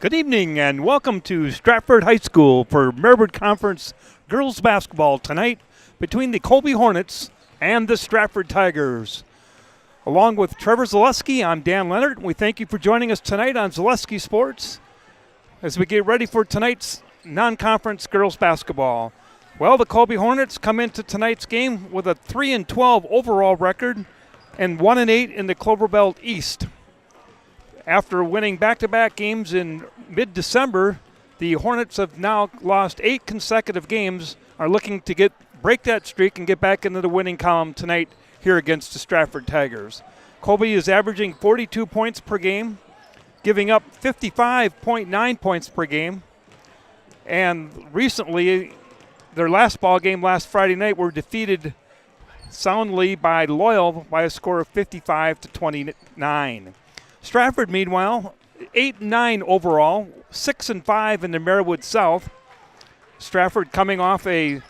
Good evening and welcome to Stratford High School for Marywood Conference girls basketball tonight between the Colby Hornets and the Stratford Tigers. Along with Trevor Zaleski, I'm Dan Leonard. We thank you for joining us tonight on Zaleski Sports as we get ready for tonight's non-conference girls basketball. Well, the Colby Hornets come into tonight's game with a 3-12 overall record and 1-8 in the Clover Belt East. After winning back-to-back games in mid-December, the Hornets have now lost 8 consecutive games, are looking to break that streak and get back into the winning column tonight here against the Stratford Tigers. Colby is averaging 42 points per game, giving up 55.9 points per game. And recently, their last ball game last Friday night were defeated soundly by Loyal by a score of 55-29. Stratford, meanwhile, 8-9 overall, 6-5 in the Marywood South. Stratford coming off a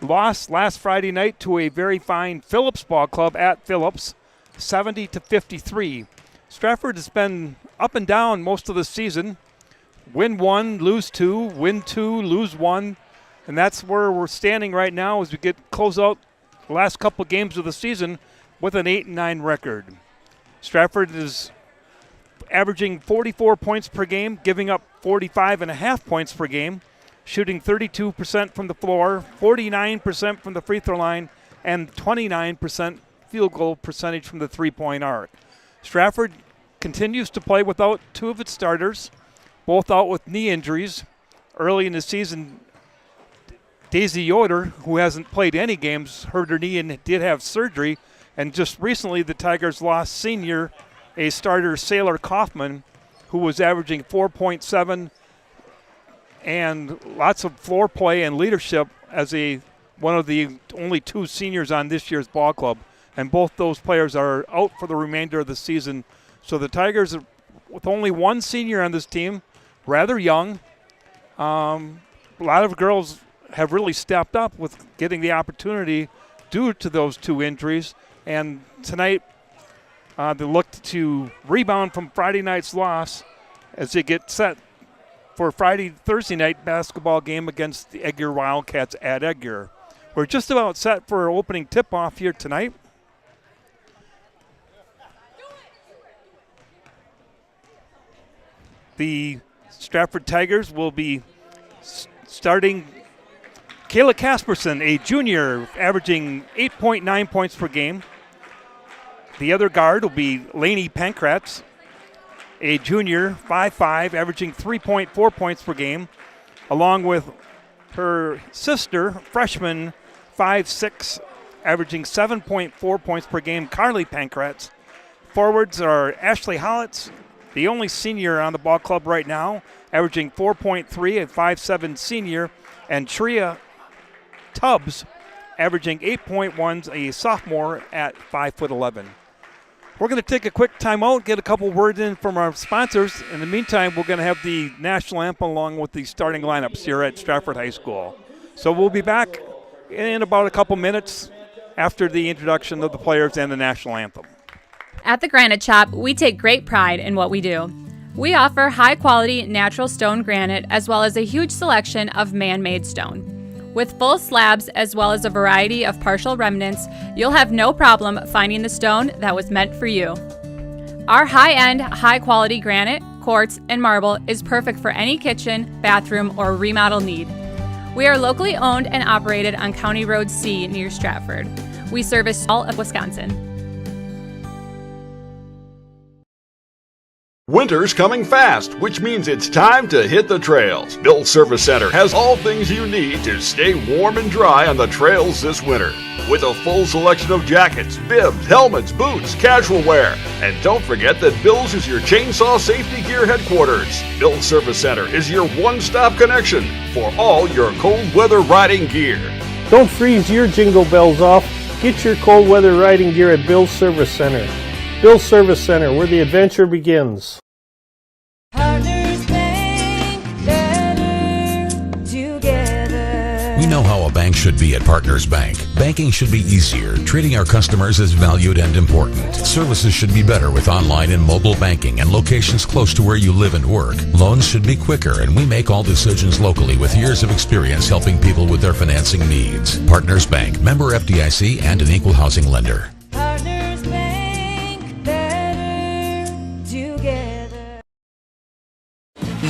loss last Friday night to a very fine Phillips ball club at Phillips, 70-53. Stratford has been up and down most of the season. Win 1, lose 2, win 2, lose 1. And that's where we're standing right now as we close out the last couple games of the season with an 8-9 record. Stratford is averaging 44 points per game, giving up 45.5 points per game, shooting 32% from the floor, 49% from the free throw line, and 29% field goal percentage from the three-point arc. Stratford continues to play without 2 of its starters, both out with knee injuries. Early in the season, Daisy Yoder, who hasn't played any games, hurt her knee and did have surgery. And just recently, the Tigers lost senior, a starter, Sailor Kaufman, who was averaging 4.7 and lots of floor play and leadership as one of the only 2 seniors on this year's ball club. And both those players are out for the remainder of the season. So the Tigers, with only 1 senior on this team, rather young. A lot of girls have really stepped up with getting the opportunity due to those 2 injuries. And tonight, they looked to rebound from Friday night's loss as they get set for Thursday night basketball game against the Edgar Wildcats at Edgar. We're just about set for our opening tip-off here tonight. The Stratford Tigers will be starting Kayla Casperson, a junior, averaging 8.9 points per game. The other guard will be Lainey Pankratz, a junior, 5'5", averaging 3.4 points per game, along with her sister, freshman, 5'6", averaging 7.4 points per game, Carly Pankratz. Forwards are Ashley Hollitz, the only senior on the ball club right now, averaging 4.3, a 5'7" senior, and Tria Tubbs, averaging 8.1, a sophomore at 5'11". We're going to take a quick timeout, get a couple words in from our sponsors. In the meantime, we're going to have the national anthem along with the starting lineups here at Stratford High School. So we'll be back in about a couple minutes after the introduction of the players and the national anthem. At the Granite Shop, we take great pride in what we do. We offer high-quality natural stone granite as well as a huge selection of man-made stone. With full slabs as well as a variety of partial remnants, you'll have no problem finding the stone that was meant for you. Our high-end, high-quality granite, quartz, and marble is perfect for any kitchen, bathroom, or remodel need. We are locally owned and operated on County Road C near Stratford. We service all of Wisconsin. Winter's coming fast, which means it's time to hit the trails. Bill's Service Center has all things you need to stay warm and dry on the trails this winter. With a full selection of jackets, bibs, helmets, boots, casual wear. And don't forget that Bill's is your chainsaw safety gear headquarters. Bill's Service Center is your one-stop connection for all your cold weather riding gear. Don't freeze your jingle bells off. Get your cold weather riding gear at Bill's Service Center. Bill's Service Center, where the adventure begins. Partners bank better together. We know how a bank bank should be at Partners Bank. Banking should be easier, treating our customers as valued and important. Services should be better with online and mobile banking and locations close to where you live and work. Loans should be quicker, and we make all decisions locally with years of experience helping people with their financing needs. Partners Bank, member FDIC, and an equal housing lender. Partners Bank, better together.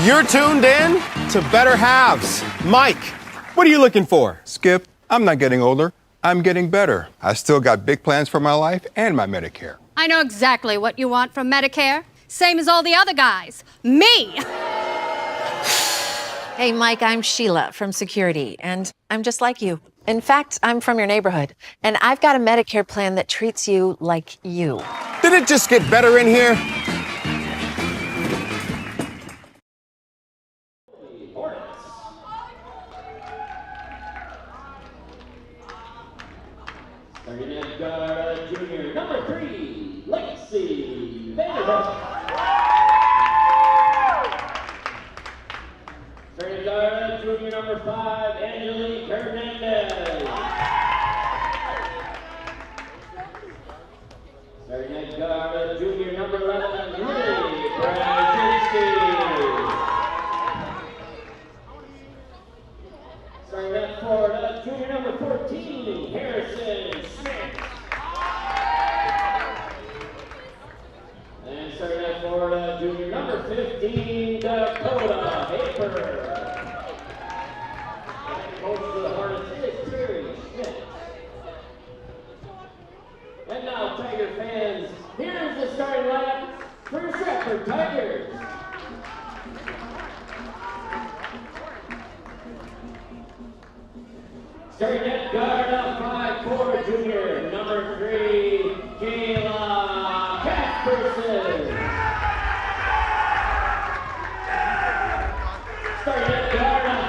You're tuned in to Better Halves. Mike, what are you looking for? Skip, I'm not getting older. I'm getting better. I still got big plans for my life and my Medicare. I know exactly what you want from Medicare. Same as all the other guys. Me! Hey, Mike, I'm Sheila from Security, and I'm just like you. In fact, I'm from your neighborhood, and I've got a Medicare plan that treats you like you. Did it just get better in here? Junior, number 3, Lacey Vanderbilt. Starting guard, junior number 5, Angelique Hernandez. Starting at guard, junior number 11, Lily Brzezinski. Starting at forward, junior number 14, Harrison Smith. And starting at Florida, junior number 15, Dakota Hafer. And coach for the Hornets is Terry Schmidt. And now, Tiger fans, here's the starting lineup for your Stratford Tigers. Starting at guard, up 5'4", junior number 3, Kayla Casperson. Starting at guard, up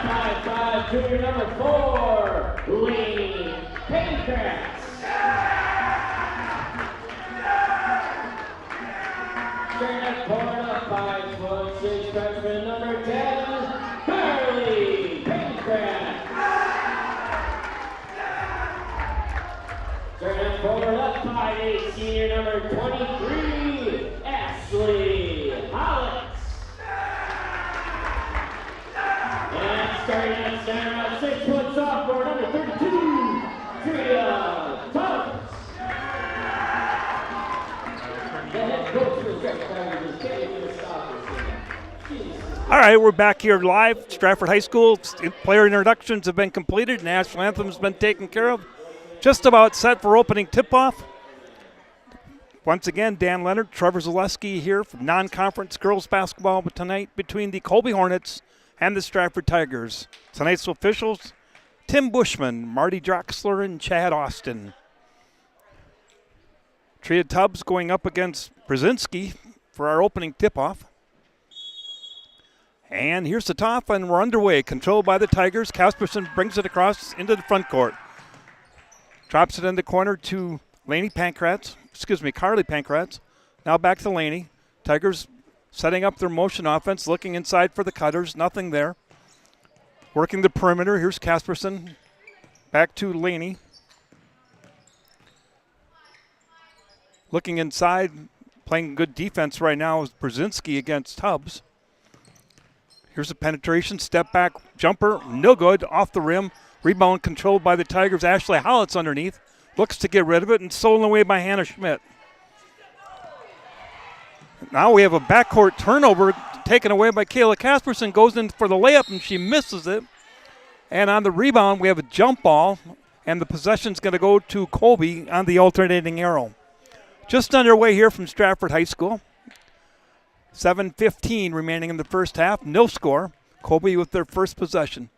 5'5", junior number 4, Lee Pancratz. Starting at guard, up 5'6", freshman number 10, Carly Pancratz. Starting forward up 5'8", senior number 23, Ashley Hollins. And starting at center up 6-foot sophomore number 32, Tria Thomas. The head coach for the Stratford Tigers is getting this stop. All right, we're back here live. Stratford High School player introductions have been completed. National anthem's been taken care of. Just about set for opening tip-off. Once again, Dan Leonard, Trevor Zaleski here for non-conference girls basketball tonight between the Colby Hornets and the Stratford Tigers. Tonight's officials, Tim Bushman, Marty Draxler, and Chad Austin. Tria Tubbs going up against Brzezinski for our opening tip-off. And here's the top, and we're underway. Controlled by the Tigers. Casperson brings it across into the front court. Drops it in the corner to Carly Pancratz. Now back to Laney. Tigers setting up their motion offense, looking inside for the cutters. Nothing there. Working the perimeter. Here's Casperson. Back to Laney. Looking inside, playing good defense right now is Brzezinski against Tubbs. Here's a penetration, step back, jumper, no good, off the rim. Rebound controlled by the Tigers. Ashley Hollitz underneath. Looks to get rid of it and stolen away by Hannah Schmidt. Now we have a backcourt turnover taken away by Kayla Casperson. Goes in for the layup and she misses it. And on the rebound we have a jump ball and the possession's going to go to Colby on the alternating arrow. Just underway here from Stratford High School. 7:15 remaining in the first half. No score. Colby with their first possession.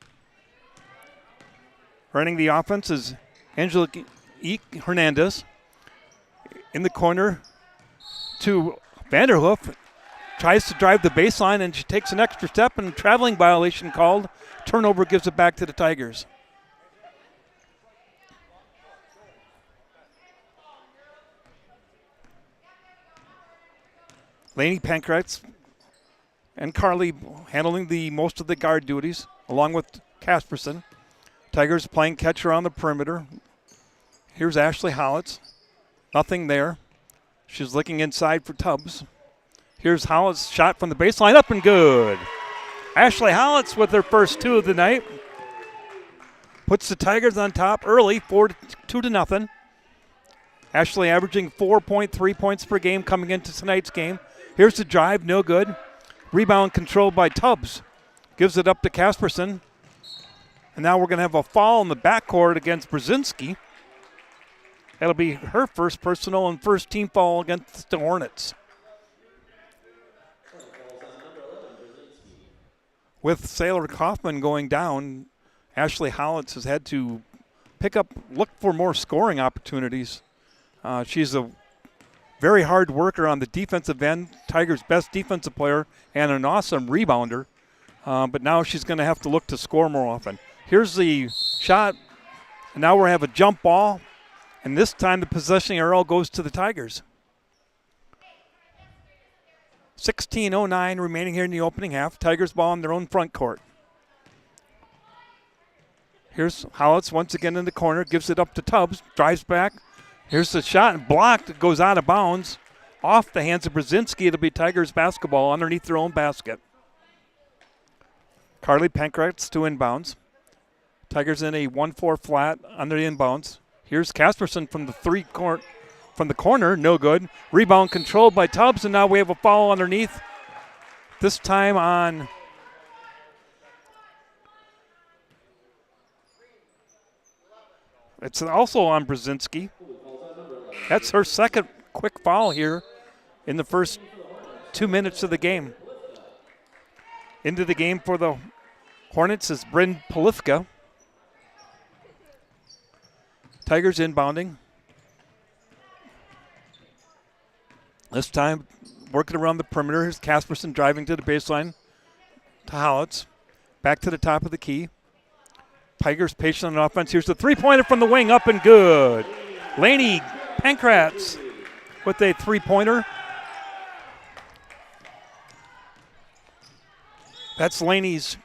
Running the offense is Angelique Hernandez. In the corner to Vanderhoof. Tries to drive the baseline and she takes an extra step and traveling violation called. Turnover gives it back to the Tigers. Laney Pancratz and Carly handling most of the guard duties along with Casperson. Tigers playing catcher on the perimeter. Here's Ashley Hollitz. Nothing there. She's looking inside for Tubbs. Here's Hollitz, shot from the baseline, up and good. Ashley Hollitz with her first 2 of the night. Puts the Tigers on top early, 4-2. Ashley averaging 4.3 points per game coming into tonight's game. Here's the drive, no good. Rebound controlled by Tubbs. Gives it up to Kasperson. And now we're going to have a foul in the backcourt against Brzezinski. That'll be her first personal and first team foul against the Hornets. With Sailor Kaufman going down, Ashley Hollitz has had to look for more scoring opportunities. She's a very hard worker on the defensive end, Tigers' best defensive player, and an awesome rebounder. But now she's going to have to look to score more often. Here's the shot. And now we have a jump ball. And this time the possession arrow goes to the Tigers. 16:09 remaining here in the opening half. Tigers ball on their own front court. Here's Hollitz once again in the corner. Gives it up to Tubbs. Drives back. Here's the shot and blocked. It goes out of bounds. Off the hands of Brzezinski. It'll be Tigers basketball underneath their own basket. Carly Pankratz to inbounds. Tigers in a 1-4 flat under the inbounds. Here's Kasperson from the corner, no good. Rebound controlled by Tubbs, and now we have a foul underneath. This time on it's also on Brzezinski. That's her second quick foul here in the first 2 minutes of the game. Into the game for the Hornets is Bryn Polifka. Tigers inbounding. This time working around the perimeter. Here's Kasperson driving to the baseline to Hollitz. Back to the top of the key. Tigers patient on offense. Here's the three-pointer from the wing, up and good. Lainey Pankratz with a three-pointer. That's Lainey's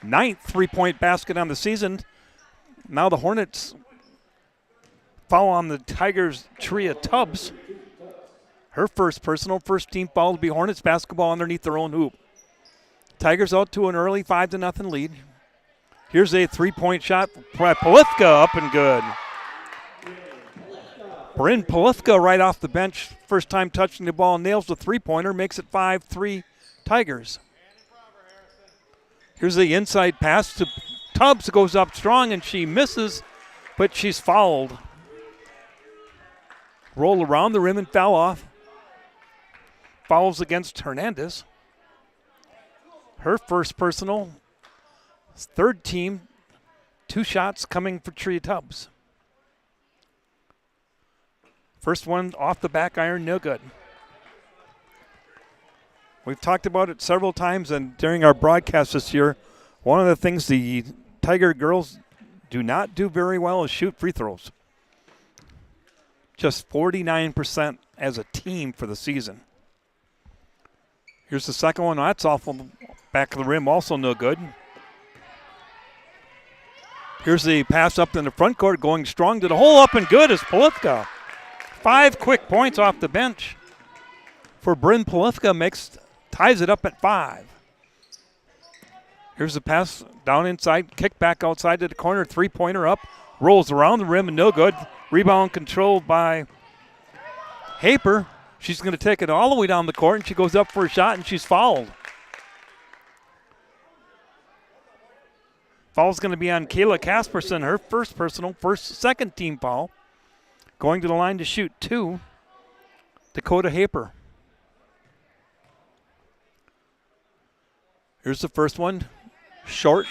9th three-point basket on the season. Now the Hornets foul on the Tigers' Tria Tubbs. Her first personal, first team foul to be Hornets basketball underneath their own hoop. Tigers out to an early 5-0 lead. Here's a three-point shot for Polifka, up and good. Bryn Polifka right off the bench, first time touching the ball, nails the three-pointer, makes it 5-3 Tigers. Here's the inside pass to Tubbs, goes up strong and she misses, but she's fouled. Roll around the rim and fell off. Fouls against Hernandez. Her first personal, third team, 2 shots coming for Tria Tubbs. First one off the back iron, no good. We've talked about it several times, and during our broadcast this year, one of the things the Tiger girls do not do very well is shoot free throws. Just 49% as a team for the season. Here's the second one. That's awful. Back of the rim, also no good. Here's the pass up in the front court, going strong to the hole, up and good is Polifka. 5 quick points off the bench for Bryn Polifka, ties it up at 5. Here's the pass down inside, kick back outside to the corner, three-pointer up, rolls around the rim and no good. Rebound controlled by Haper. She's going to take it all the way down the court, and she goes up for a shot, and she's fouled. Foul's going to be on Kayla Kasperson, her first personal, second team foul. Going to the line to shoot 2, Dakota Haper. Here's the first one, short.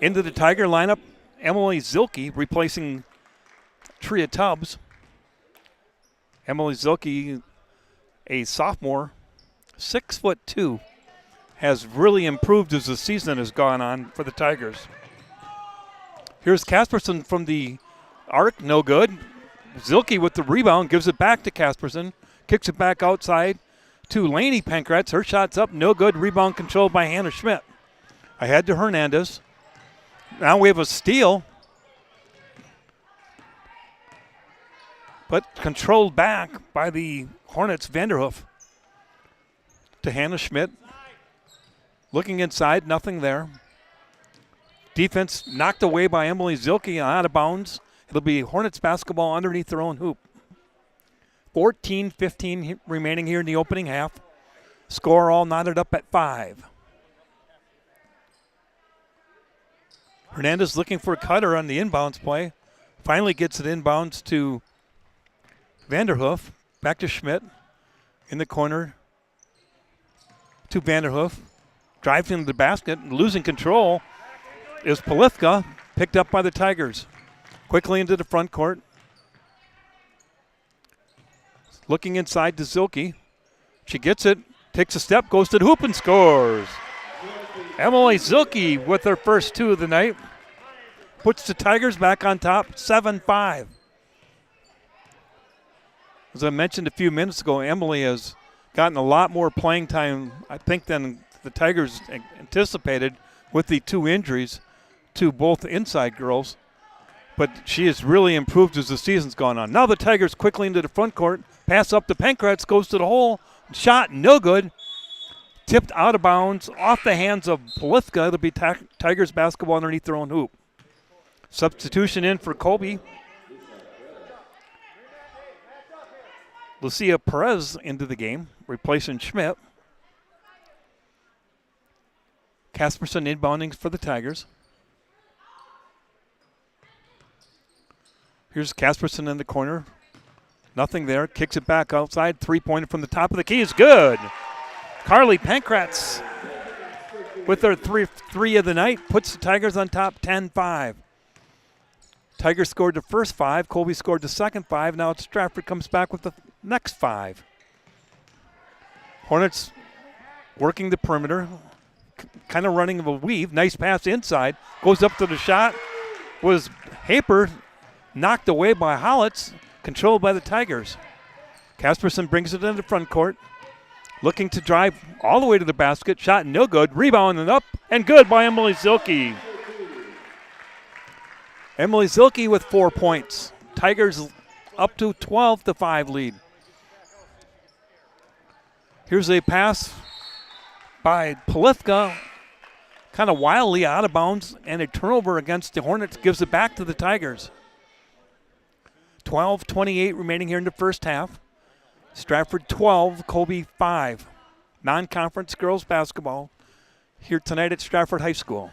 Into the Tiger lineup, Emily Zilke replacing Tria Tubbs. Emily Zilke, a sophomore, 6'2", has really improved as the season has gone on for the Tigers. Here's Kasperson from the arc, no good. Zilke with the rebound, gives it back to Kasperson, kicks it back outside to Laney Pankratz. Her shot's up, no good. Rebound controlled by Hannah Schmidt. Ahead to Hernandez. Now we have a steal, but controlled back by the Hornets. Vanderhoof to Hannah Schmidt. Looking inside, nothing there. Defense knocked away by Emily Zilke, out of bounds. It'll be Hornets basketball underneath their own hoop. 14-15 remaining here in the opening half. Score all knotted up at 5. Hernandez looking for a cutter on the inbounds play. Finally gets it inbounds to Vanderhoof. Back to Schmidt. In the corner to Vanderhoof. Drives into the basket. Losing control is Polifka. Picked up by the Tigers. Quickly into the front court. Looking inside to Zilke. She gets it. Takes a step. Goes to the hoop and scores. Emily Zilke with her first 2 of the night. Puts the Tigers back on top, 7-5. As I mentioned a few minutes ago, Emily has gotten a lot more playing time, I think, than the Tigers anticipated with the 2 injuries to both inside girls. But she has really improved as the season's gone on. Now the Tigers quickly into the front court. Pass up to Pankratz, goes to the hole. Shot, no good. Tipped out of bounds, off the hands of Polifka. It'll be Tigers basketball underneath their own hoop. Substitution in for Colby. Lucia Perez into the game, replacing Schmidt. Casperson inbounding for the Tigers. Here's Casperson in the corner. Nothing there. Kicks it back outside. 3-pointer from the top of the key is good. Carly Pankratz with their three of the night puts the Tigers on top 10-5. Tigers scored the first 5. Colby scored the second 5. Now Stratford comes back with the next 5. Hornets working the perimeter, kind of running a weave. Nice pass inside. Goes up to the shot. Was Haper knocked away by Hollitz, controlled by the Tigers. Casperson brings it into the front court. Looking to drive all the way to the basket. Shot no good. Rebound and up and good by Emily Zilke. Emily Zilke with 4 points. Tigers up to 12-5 lead. Here's a pass by Polifka. Kind of wildly out of bounds, and a turnover against the Hornets gives it back to the Tigers. 12:28 remaining here in the first half. Stratford 12, Colby 5. Non-conference girls basketball here tonight at Stratford High School.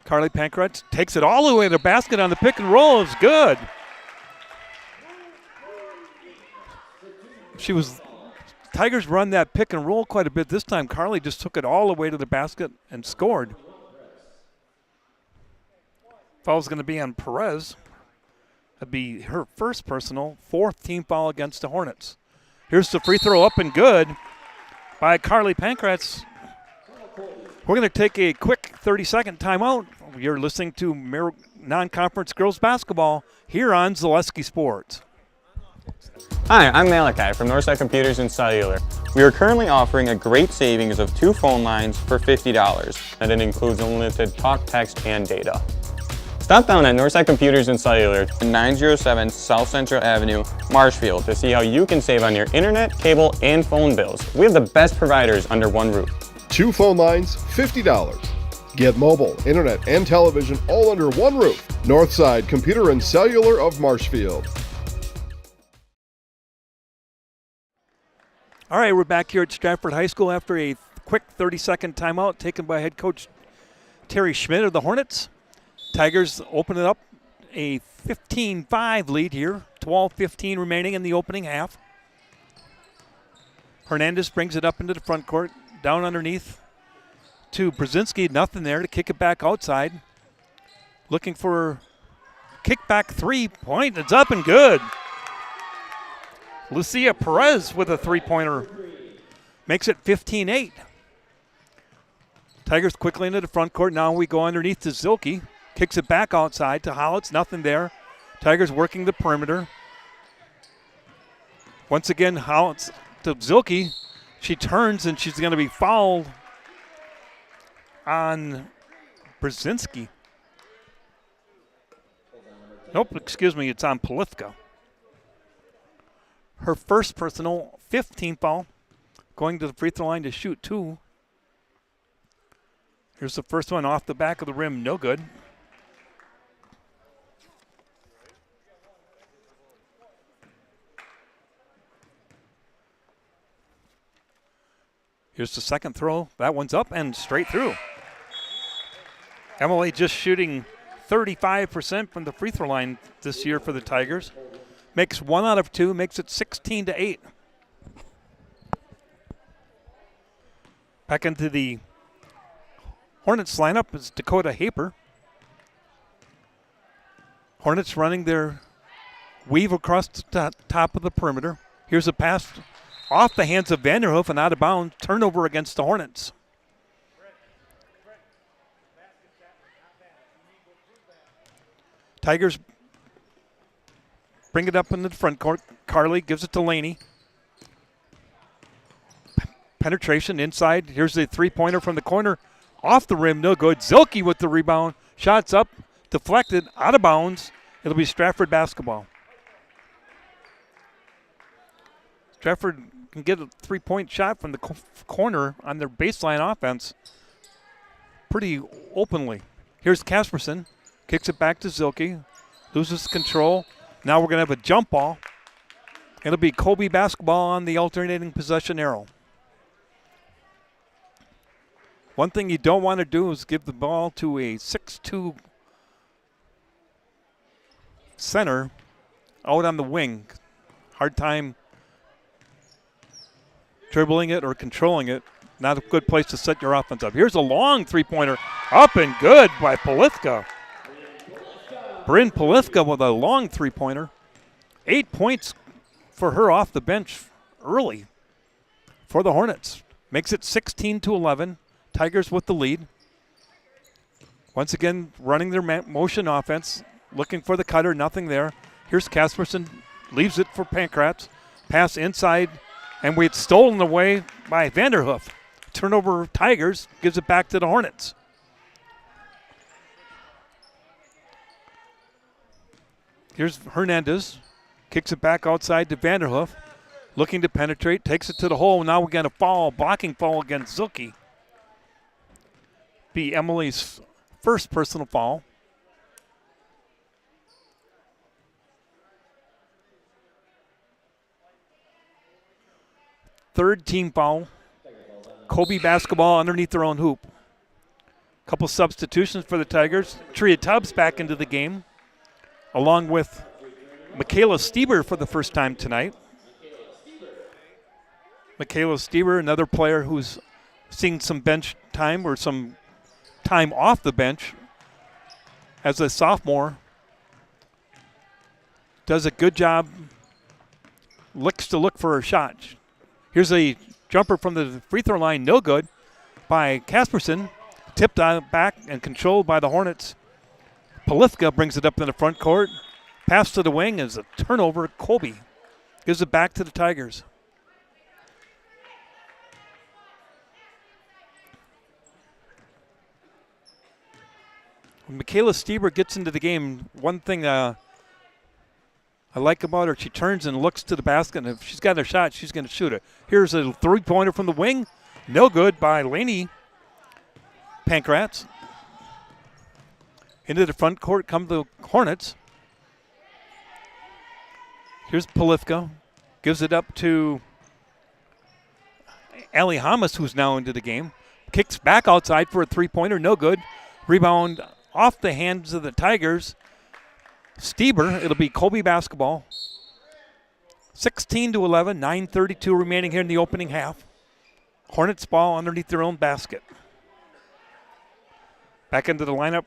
Carly Pankratz takes it all the way to the basket on the pick and roll. Is good. Tigers run that pick and roll quite a bit this time. Carly just took it all the way to the basket and scored. Foul's going to be on Perez. That'd be her first personal, 4th team foul against the Hornets. Here's the free throw up and good by Carly Pankratz. We're going to take a quick 30-second timeout. You're listening to non-conference girls basketball here on Zaleski Sports. Hi, I'm Malachi from Northside Computers and Cellular. We are currently offering a great savings of 2 phone lines for $50, and it includes unlimited talk, text, and data. Stop down at Northside Computers and Cellular, 907 South Central Avenue, Marshfield, to see how you can save on your internet, cable, and phone bills. We have the best providers under one roof. 2 phone lines, $50. Get mobile, internet, and television all under one roof. Northside Computer and Cellular of Marshfield. All right, we're back here at Stratford High School after a quick 30-second timeout taken by head coach Terry Schmidt of the Hornets. Tigers open it up, a 15-5 lead here, 12:15 remaining in the opening half. Hernandez brings it up into the front court, down underneath to Brzezinski, nothing there to kick it back outside. Looking for kickback 3-point, it's up and good. Lucia Perez with a 3-pointer makes it 15-8. Tigers quickly into the front court. Now we go underneath to Zilke. Kicks it back outside to Hollitz. Nothing there. Tigers working the perimeter. Once again, Hollins to Zilke. She turns and she's going to be fouled on Brzezinski. Nope, excuse me, it's on Polifka. Her first personal 15th foul. Going to the free throw line to shoot 2. Here's the first one off the back of the rim, no good. Here's the second throw. That one's up and straight through. Emily just shooting 35% from the free throw line this year for the Tigers. Makes 1 out of 2, makes it 16-8. Back into the Hornets lineup is Dakota Haper. Hornets running their weave across the top of the perimeter. Here's a pass off the hands of Vanderhoof and out of bounds. Turnover against the Hornets. Tigers bring it up in the front court. Carly gives it to Laney. Penetration inside. Here's the three-pointer from the corner. Off the rim, no good. Zilke with the rebound. Shots up, deflected, out of bounds. It'll be Stratford basketball. Stratford can get a three-point shot from the corner on their baseline offense pretty openly. Here's Kasperson. Kicks it back to Zilke. Loses control. Now we're going to have a jump ball. It'll be Colby basketball on the alternating possession arrow. One thing you don't want to do is give the ball to a 6'2" center out on the wing. Hard time dribbling it or controlling it. Not a good place to set your offense up. Here's a long three-pointer. Up and good by Polifka. Bryn Polifka with a long three-pointer. 8 points for her off the bench early for the Hornets. Makes it 16-11. Tigers with the lead. Once again, running their motion offense. Looking for the cutter, nothing there. Here's Kasperson. Leaves it for Pankratz. Pass inside, and we had stolen away by Vanderhoof. Turnover Tigers, gives it back to the Hornets. Here's Hernandez. Kicks it back outside to Vanderhoof. Looking to penetrate, takes it to the hole. Now we got a foul, blocking foul against Zilke. Be Emily's first personal foul. Third team foul. Colby basketball underneath their own hoop. Couple substitutions for the Tigers. Tria Tubbs back into the game, along with Michaela Stieber for the first time tonight. Michaela Stieber, another player who's seen some bench time or some time off the bench as a sophomore. Does a good job. Looks to look for a shot. Here's a jumper from the free throw line, no good, by Kasperson. Tipped out back and controlled by the Hornets. Polifka brings it up in the front court. Pass to the wing is a turnover. Colby gives it back to the Tigers. When Michaela Stieber gets into the game, one thing I like about her, she turns and looks to the basket, and if she's got a shot, she's going to shoot it. Here's a three-pointer from the wing. No good by Laney Pankratz. Into the front court come the Hornets. Here's Polifka. Gives it up to Allie Hamas, who's now into the game. Kicks back outside for a three-pointer. No good. Rebound off the hands of the Tigers. Stieber, it'll be Colby basketball. 16-11, 9:32 remaining here in the opening half. Hornets ball underneath their own basket. Back into the lineup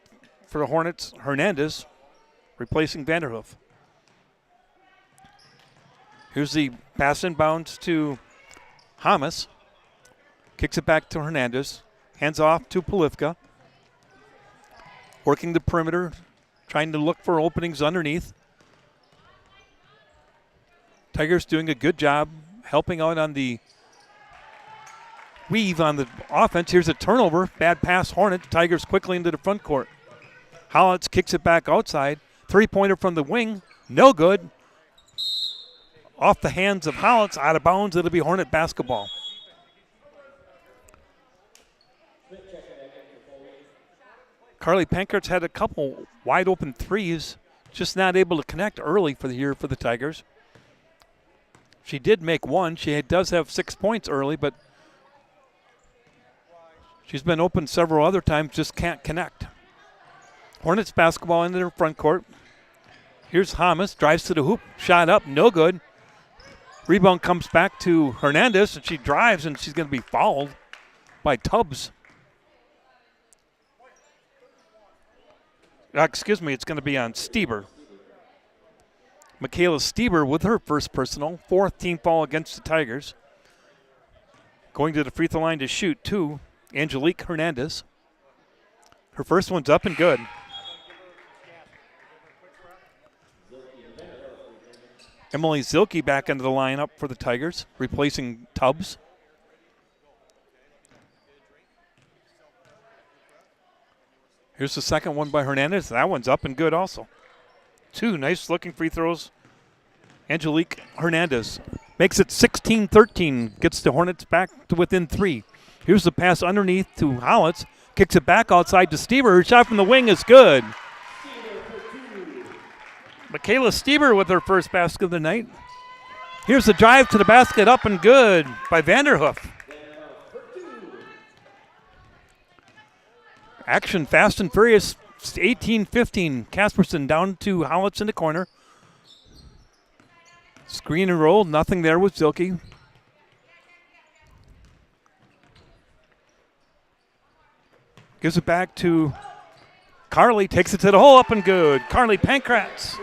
for the Hornets, Hernandez, replacing Vanderhoof. Here's the pass inbounds to Hamas. Kicks it back to Hernandez. Hands off to Polifka. Working the perimeter, trying to look for openings underneath. Tigers doing a good job helping out on the weave on the offense. Here's a turnover. Bad pass, Hornets. Tigers quickly into the front court. Hollins kicks it back outside. Three-pointer from the wing. No good. Off the hands of Hollins. Out of bounds. It'll be Hornet basketball. Carly Pankhurst had a couple wide open threes. Just not able to connect early for the Tigers. She did make one. She does have 6 points early, but she's been open several other times, just can't connect. Hornets basketball into their front court. Here's Hamas, drives to the hoop, shot up, no good. Rebound comes back to Hernandez, and she drives, and she's going to be fouled by Tubbs. Excuse me, it's going to be on Stieber. Michaela Stieber with her first personal, 4th team foul against the Tigers. Going to the free throw line to shoot, too, Angelique Hernandez. Her first one's up and good. Emily Zilke back into the lineup for the Tigers, replacing Tubbs. Here's the second one by Hernandez. That one's up and good also. 2 nice-looking free throws. Angelique Hernandez makes it 16-13, gets the Hornets back to within 3. Here's the pass underneath to Hollins. Kicks it back outside to Stieber. Her shot from the wing is good. Michaela Stieber with her first basket of the night. Here's the drive to the basket, up and good by Vanderhoof. Action fast and furious. 18-15. Casperson down to Hollins in the corner. Screen and roll. Nothing there with Zilke. Gives it back to Carly. Takes it to the hole. Up and good. Carly Pankhurst.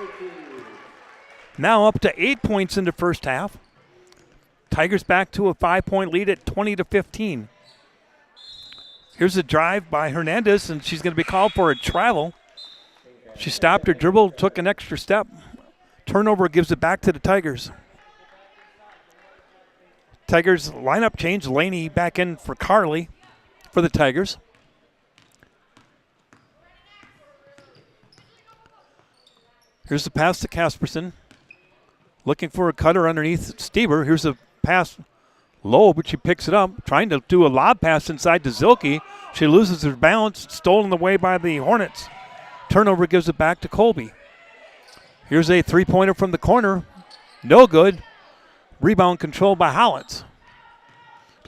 Now up to 8 points in the first half. Tigers back to a 5-point lead at 20-15. Here's a drive by Hernandez, and she's going to be called for a travel. She stopped her dribble, took an extra step. Turnover gives it back to the Tigers. Tigers lineup change. Laney back in for Carly for the Tigers. Here's the pass to Casperson. Looking for a cutter underneath Stieber. Here's a pass low, but she picks it up. Trying to do a lob pass inside to Zilke. She loses her balance. Stolen away by the Hornets. Turnover gives it back to Colby. Here's a three-pointer from the corner. No good. Rebound controlled by Hollins.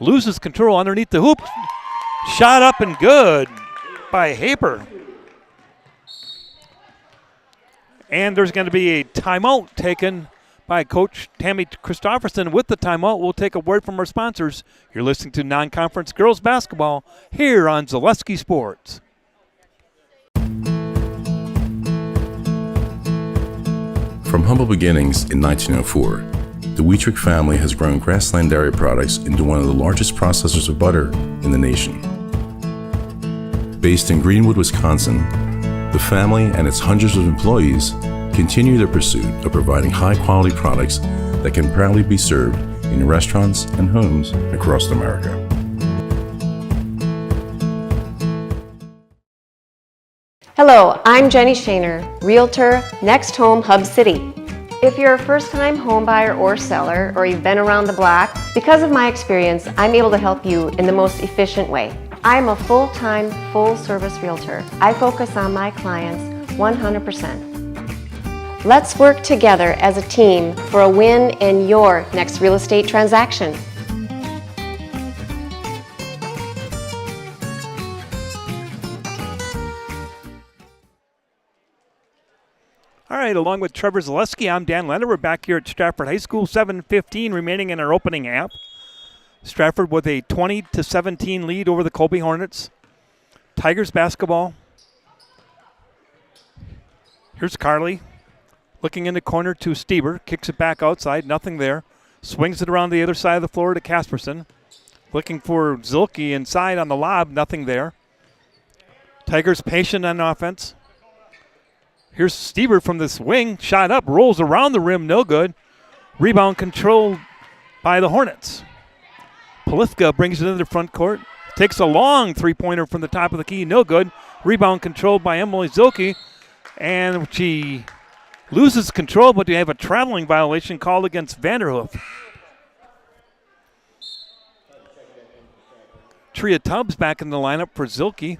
Loses control underneath the hoop. Shot up and good by Haber. And there's going to be a timeout taken by Coach Tammy Christofferson. With the timeout, we'll take a word from our sponsors. You're listening to non-conference girls basketball here on Zaleski Sports. From humble beginnings in 1904, the Wheatrick family has grown Grassland Dairy Products into one of the largest processors of butter in the nation. Based in Greenwood, Wisconsin, the family and its hundreds of employees continue their pursuit of providing high-quality products that can proudly be served in restaurants and homes across America. Hello, I'm Jenny Shaner, Realtor, Next Home Hub City. If you're a first-time home buyer or seller, or you've been around the block, because of my experience, I'm able to help you in the most efficient way. I'm a full-time, full-service realtor. I focus on my clients 100%. Let's work together as a team for a win in your next real estate transaction. All right, along with Trevor Zaleski, I'm Dan Leonard. We're back here at Stratford High School, 7:15 remaining in our opening half. Stratford with a 20-17 lead over the Colby Hornets. Tigers basketball. Here's Carly. Looking in the corner to Stieber. Kicks it back outside. Nothing there. Swings it around the other side of the floor to Casperson. Looking for Zilke inside on the lob. Nothing there. Tigers patient on offense. Here's Stieber from this wing. Shot up. Rolls around the rim. No good. Rebound controlled by the Hornets. Polifka brings it into the front court. Takes a long three-pointer from the top of the key. No good. Rebound controlled by Emily Zilke. And she loses control, but they have a traveling violation called against Vanderhoof. Tria Tubbs back in the lineup for Zilke.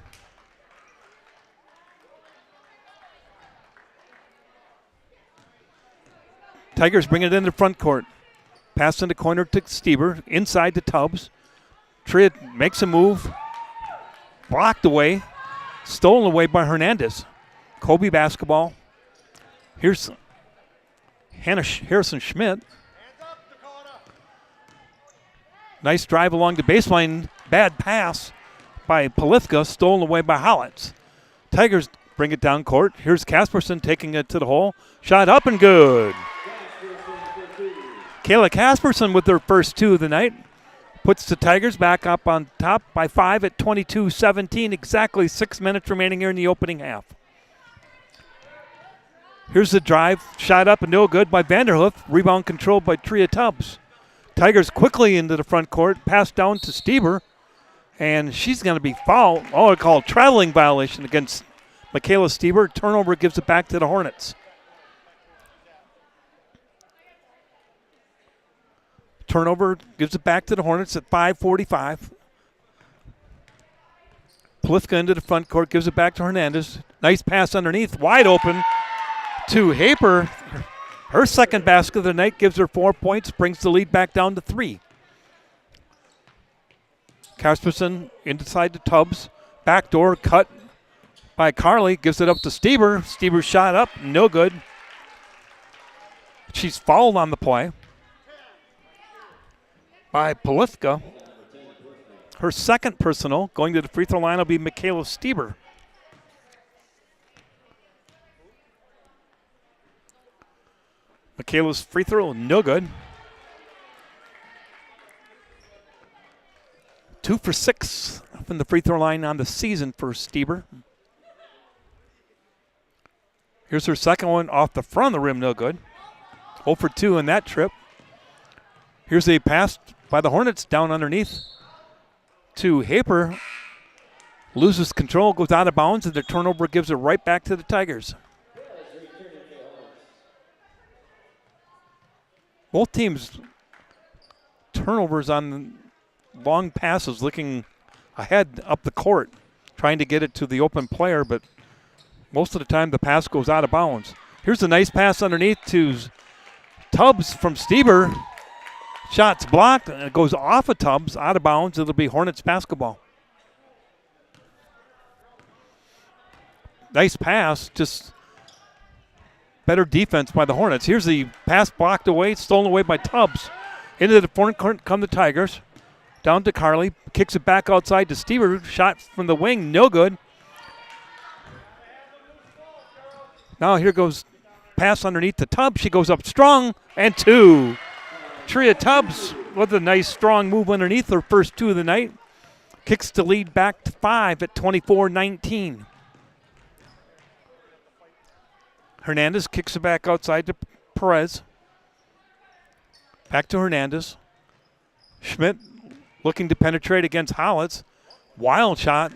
Tigers bring it in the front court. Pass in the corner to Stieber. Inside to Tubbs. Tria makes a move. Blocked away. Stolen away by Hernandez. Colby basketball. Here's Hannah Harrison Schmidt. Nice drive along the baseline. Bad pass by Polifka. Stolen away by Hollitz. Tigers bring it down court. Here's Casperson taking it to the hole. Shot up and good. Kayla Casperson with their first two of the night. Puts the Tigers back up on top by 5 at 22-17. Exactly 6 minutes remaining here in the opening half. Here's the drive. Shot up and no good by Vanderhoof. Rebound controlled by Tria Tubbs. Tigers quickly into the front court. Pass down to Stieber. And she's going to be fouled. Oh, it's called traveling violation against Michaela Stieber. Turnover gives it back to the Hornets. Turnover gives it back to the Hornets at 5:45. Polifka into the front court, gives it back to Hernandez. Nice pass underneath, wide open to Haper. Her second basket of the night gives her 4 points, brings the lead back down to 3. Casperson inside to Tubbs. Backdoor cut by Carly, gives it up to Stieber. Stieber shot up, no good. She's fouled on the play by Polifka. Her second personal. Going to the free throw line will be Michaela Stieber. Michaela's free throw, no good. 2 for 6 from the free throw line on the season for Stieber. Here's her second one off the front of the rim, no good. 0 for 2 in that trip. Here's a pass by the Hornets down underneath to Haper. Loses control, goes out of bounds, and the turnover gives it right back to the Tigers. Both teams turnovers on long passes, looking ahead up the court, trying to get it to the open player, but most of the time the pass goes out of bounds. Here's a nice pass underneath to Tubbs from Stieber. Shot's blocked, and it goes off of Tubbs, out of bounds. It'll be Hornets basketball. Nice pass, just better defense by the Hornets. Here's the pass blocked away, stolen away by Tubbs. Into the front court come the Tigers. Down to Carly, kicks it back outside to Stieber. Shot from the wing, no good. Now here goes pass underneath to Tubbs. She goes up strong, and 2. Tria Tubbs with a nice strong move underneath, her first 2 of the night. Kicks the lead back to 5 at 24-19. Hernandez kicks it back outside to Perez. Back to Hernandez. Schmidt looking to penetrate against Hollitz. Wild shot,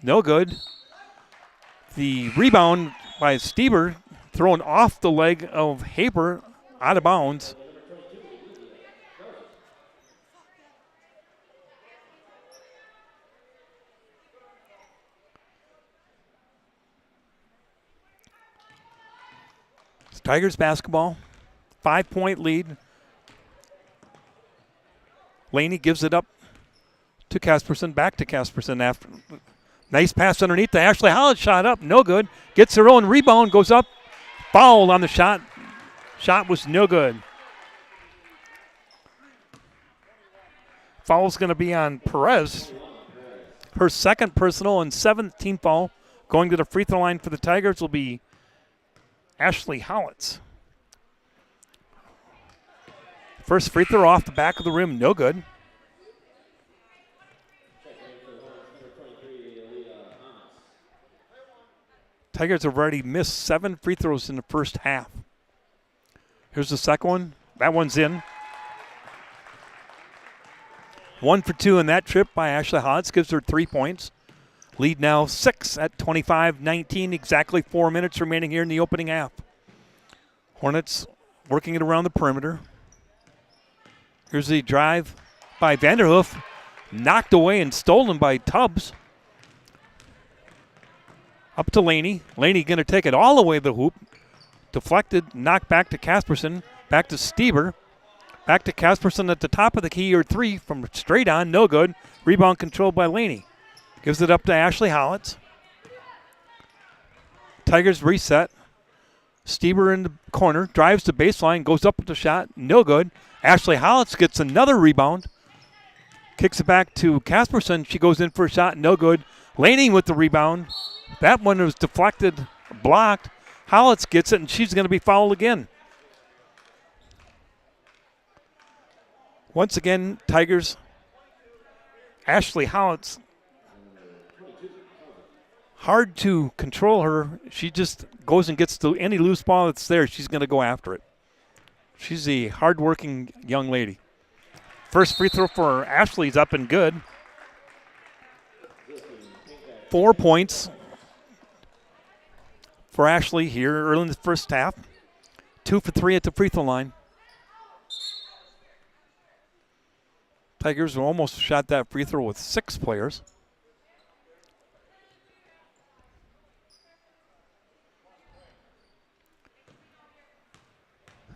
no good. The rebound by Stieber, thrown off the leg of Haper, out of bounds. It's Tigers basketball, 5-point lead. Laney gives it up to Casperson, back to Casperson after. Nice pass underneath to Ashley Hollitz, shot up, no good. Gets her own rebound, goes up, fouled on the shot. Shot was no good. Foul's going to be on Perez. Her second personal and 17th foul. Going to the free throw line for the Tigers will be Ashley Hollitz. First free throw off the back of the rim, no good. Tigers have already missed 7 free throws in the first half. Here's the second one. That one's in. 1 for 2 in that trip by Ashley Hodge. Gives her 3 points. Lead now 6 at 25-19. Exactly 4 minutes remaining here in the opening half. Hornets working it around the perimeter. Here's the drive by Vanderhoof. Knocked away and stolen by Tubbs. Up to Laney. Laney going to take it all the way to the hoop. Deflected, knocked back to Casperson. Back to Stieber. Back to Casperson at the top of the key, or 3 from straight on. No good. Rebound controlled by Laney. Gives it up to Ashley Hollitz. Tigers reset. Stieber in the corner. Drives to baseline. Goes up with the shot. No good. Ashley Hollitz gets another rebound. Kicks it back to Casperson. She goes in for a shot. No good. Laney with the rebound. That one was deflected, blocked. Hollitz gets it, and she's going to be fouled again. Once again, Tigers. Ashley Hollitz. Hard to control her. She just goes and gets to any loose ball that's there. She's going to go after it. She's a hard-working young lady. First free throw for Ashley's up and good. 4 points for Ashley here early in the first half. 2 for 3 at the free throw line. Tigers almost shot that free throw with 6 players.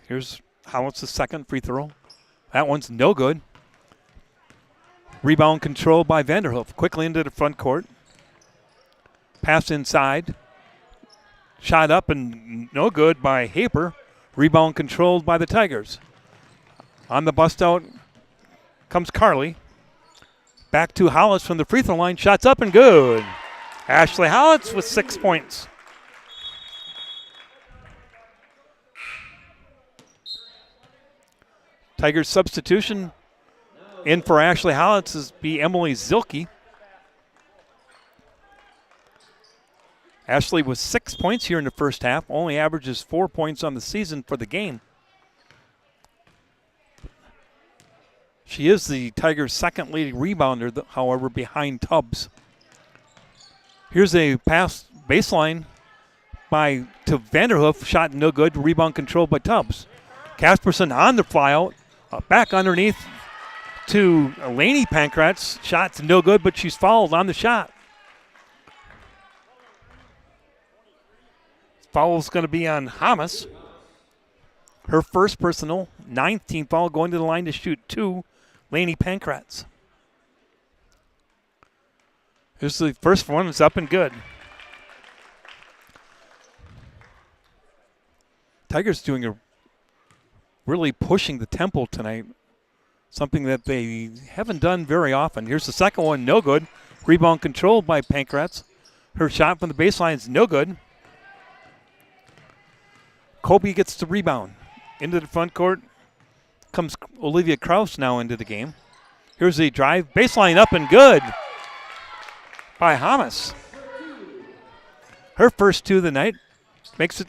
Here's Hollitz's second free throw. That one's no good. Rebound control by Vanderhoof. Quickly into the front court. Pass inside. Shot up and no good by Haper. Rebound controlled by the Tigers. On the bust out comes Carly. Back to Hollitz from the free throw line. Shots up and good. Ashley Hollitz with 6 points. Tigers substitution in for Ashley Hollitz is be Emily Zilke. Ashley with 6 points here in the first half. Only averages 4 points on the season for the game. She is the Tigers' second leading rebounder, however, behind Tubbs. Here's a pass baseline to Vanderhoof. Shot no good. Rebound controlled by Tubbs. Casperson on the flyout. Back underneath to Laney Pankratz. Shot's no good, but she's fouled on the shot. Foul's going to be on Hamas. Her first personal, 9th team foul, going to the line to shoot 2, Laney Pankratz. Here's the first one. It's up and good. Tigers really pushing the tempo tonight. Something that they haven't done very often. Here's the second one, no good. Rebound controlled by Pankratz. Her shot from the baseline is no good. Colby gets the rebound. Into the front court comes Olivia Kraus now into the game. Here's the drive. Baseline up and good by Hamas. Her first 2 of the night makes it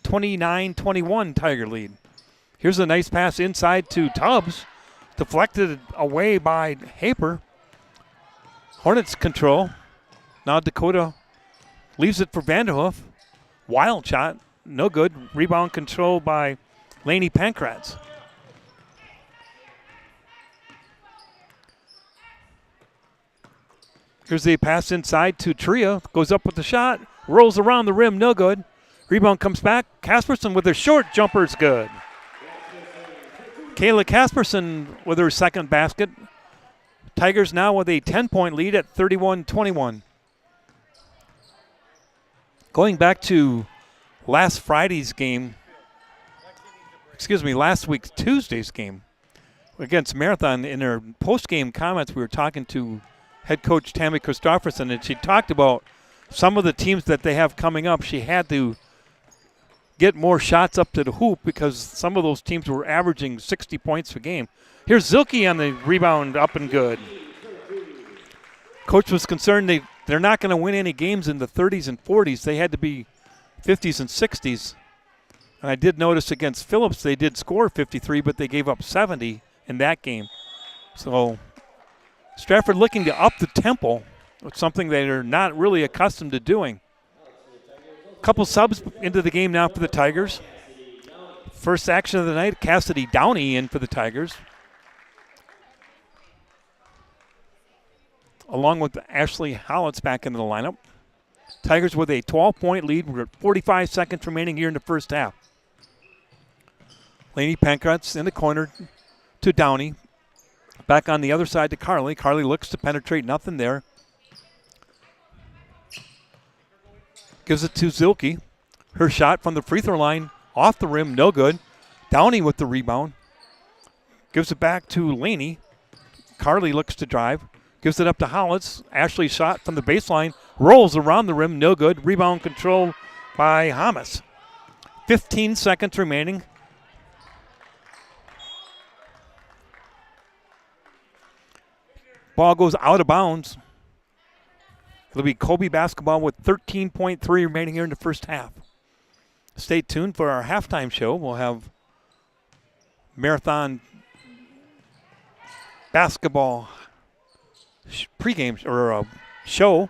29-21 Tiger lead. Here's a nice pass inside to Tubbs. Deflected away by Haper. Hornets control. Now Dakota leaves it for Vanderhoof. Wild shot. No good. Rebound control by Laney Pankratz. Here's the pass inside to Tria. Goes up with the shot. Rolls around the rim. No good. Rebound comes back. Casperson with her short jumper is good. Kayla Casperson with her second basket. Tigers now with a 10-point lead at 31-21. Going back to last week's Tuesday's game against Marathon. In her post-game comments, we were talking to head coach Tammy Christofferson, and she talked about some of the teams that they have coming up. She had to get more shots up to the hoop because some of those teams were averaging 60 points per game. Here's Zilke on the rebound, up and good. Coach was concerned they're not going to win any games in the 30s and 40s. They had to be 50s and 60s. And I did notice against Phillips they did score 53, but they gave up 70 in that game. So Stratford looking to up the tempo, something they're not really accustomed to doing. A couple subs into the game now for the Tigers. First action of the night, Cassidy Downey in for the Tigers, along with Ashley Hollitz back into the lineup. Tigers with a 12-point lead with 45 seconds remaining here in the first half. Laney Pankratz in the corner to Downey. Back on the other side to Carly. Carly looks to penetrate, nothing there. Gives it to Zilke. Her shot from the free throw line, off the rim, no good. Downey with the rebound. Gives it back to Laney. Carly looks to drive. Gives it up to Hollitz. Ashley shot from the baseline. Rolls around the rim, no good. Rebound control by Hamas. 15 seconds remaining. Ball goes out of bounds. It'll be Colby basketball with 13.3 remaining here in the first half. Stay tuned for our halftime show. We'll have Marathon basketball pregame or show.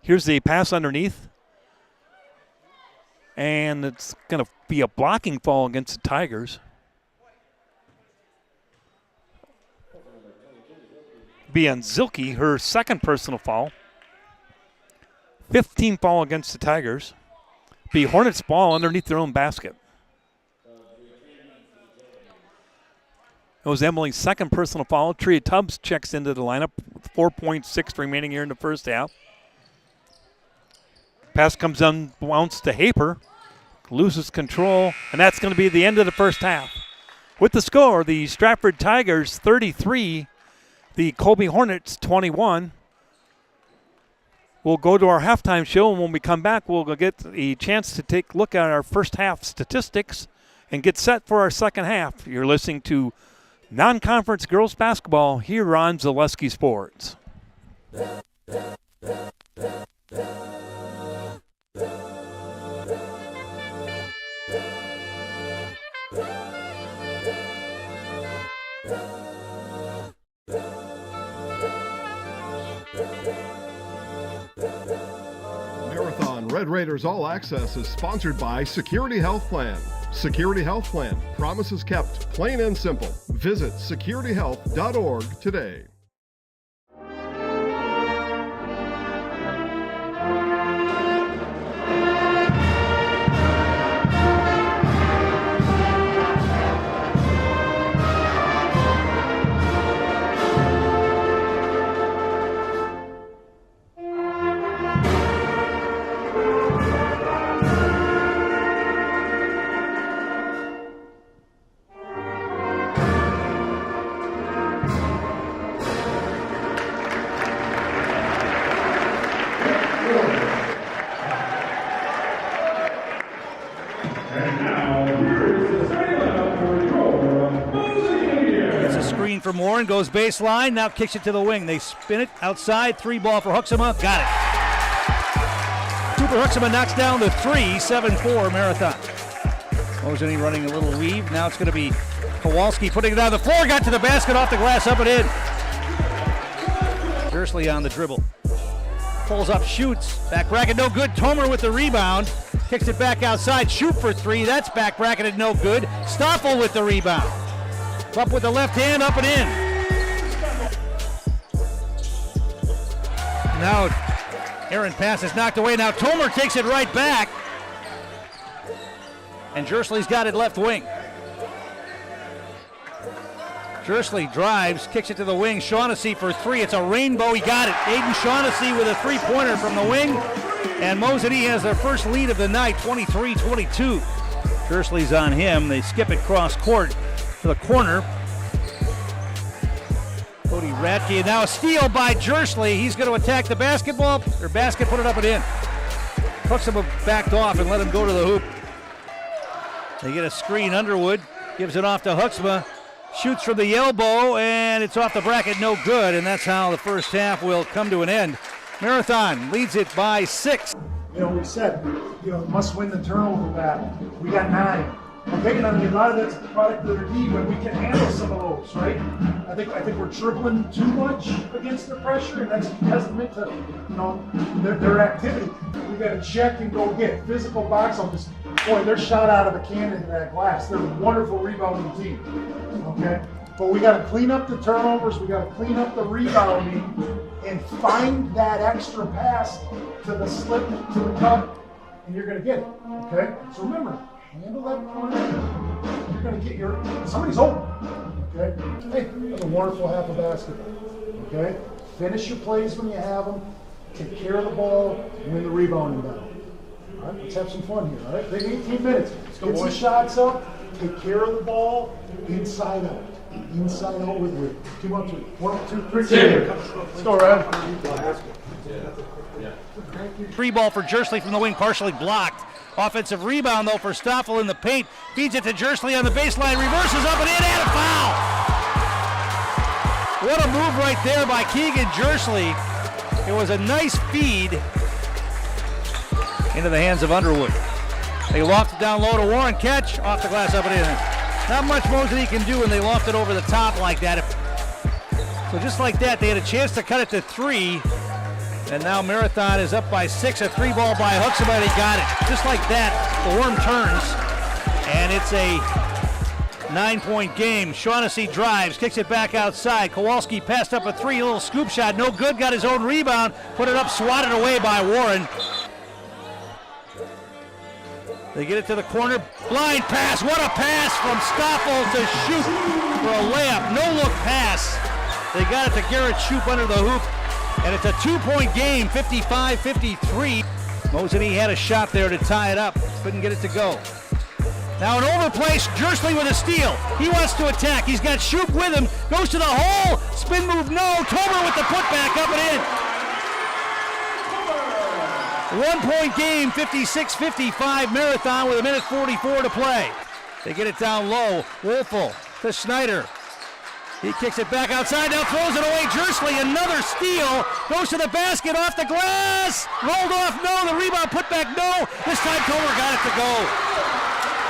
Here's the pass underneath. And it's going to be a blocking foul against the Tigers. Be on Zilke, her second personal foul. 15 foul against the Tigers. Be Hornets ball underneath their own basket. It was Emily's second personal foul. Tria Tubbs checks into the lineup with 4.6 remaining here in the first half. Pass comes unbounced to Haper. Loses control, and that's going to be the end of the first half. With the score, the Stratford Tigers 33, the Colby Hornets 21. We'll go to our halftime show, and when we come back, we'll get a chance to take a look at our first half statistics and get set for our second half. You're listening to non-conference girls basketball here on Zaleski Sports. Marathon Red Raiders All Access is sponsored by Security Health Plan. Security Health Plan. Promises kept, plain and simple. Visit securityhealth.org today. For Moore and goes baseline, now kicks it to the wing. They spin it outside, 3 ball for Huxema, got it. Cooper Huxema knocks down the 3, 7-4 Marathon. Mosini running a little weave, now it's going to be Kowalski putting it on the floor, got to the basket, off the glass, up and in. Dursley on the dribble. Pulls up, shoots, back bracket, no good. Tomer with the rebound, kicks it back outside, shoot for 3, that's back bracketed, no good. Stoffel with the rebound. Up with the left hand, up and in. Now, Aaron pass is knocked away. Now Tomer takes it right back. And Jersley's got it left wing. Jersley drives, kicks it to the wing. Shaughnessy for 3. It's a rainbow. He got it. Aiden Shaughnessy with a 3-pointer from the wing. And Mosity has their first lead of the night, 23-22. Jersley's on him. They skip it cross court to the corner. Cody Radke, and now a steal by Jersley. He's going to attack the basketball, or basket, put it up and in. Huxema backed off and let him go to the hoop. They get a screen. Underwood gives it off to Huxema. Shoots from the elbow, and it's off the bracket, no good. And that's how the first half will come to an end. Marathon leads it by 6. You know, we said, you know, must win the turnover battle. We got 9. Okay, and I mean, a lot of that's the product of their D when we can handle some of those, right? I think we're dribbling too much against the pressure, and that's a testament to, you know, their activity. We got to check and go get physical box on this. Boy, they're shot out of a cannon in that glass. They're a wonderful rebounding team. Okay, but we got to clean up the turnovers. We got to clean up the rebounding, and find that extra pass to the slip, to the cut, and you're going to get it. Okay, so remember. Handle that corner. You're going to get somebody's open. Okay? Hey, that's a wonderful half of basketball. Okay? Finish your plays when you have them. Take care of the ball. Win the rebounding battle. All right? Let's have some fun here. All right? Take 18 minutes. Get some shots up. Take care of the ball. Inside out. Inside out with width. 2-on-2. 1, 2, 3. Let's go, Red. Free ball for Jersley from the wing, partially blocked. Offensive rebound, though, for Stoffel in the paint. Feeds it to Jersley on the baseline. Reverses up and in, and a foul! What a move right there by Keegan Jersley. It was a nice feed into the hands of Underwood. They loft it down low to Warren. Catch, off the glass, up and in. Not much Mosey can do when they loft it over the top like that. So just like that, they had a chance to cut it to 3. And now Marathon is up by 6. A 3 ball by Huxaby. He got it. Just like that, the worm turns. And it's a 9-point game. Shaughnessy drives, kicks it back outside. Kowalski passed up a 3, little scoop shot. No good, got his own rebound. Put it up, swatted away by Warren. They get it to the corner. Blind pass. What a pass from Stoffel to Shoup for a layup. No-look pass. They got it to Garrett Shoup under the hoop. And it's a 2-point game, 55-53. Moseny had a shot there to tie it up. Couldn't get it to go. Now an overplay, Jersley with a steal. He wants to attack. He's got Shoup with him. Goes to the hole. Spin move, no. Tomer with the putback, up and in. 1-point game, 56-55. Marathon with 1:44 to play. They get it down low. Wolfel to Snyder. He kicks it back outside, now throws it away. Jersley, another steal, goes to the basket, off the glass, rolled off, no, the rebound, put back, no. This time Tomer got it to go.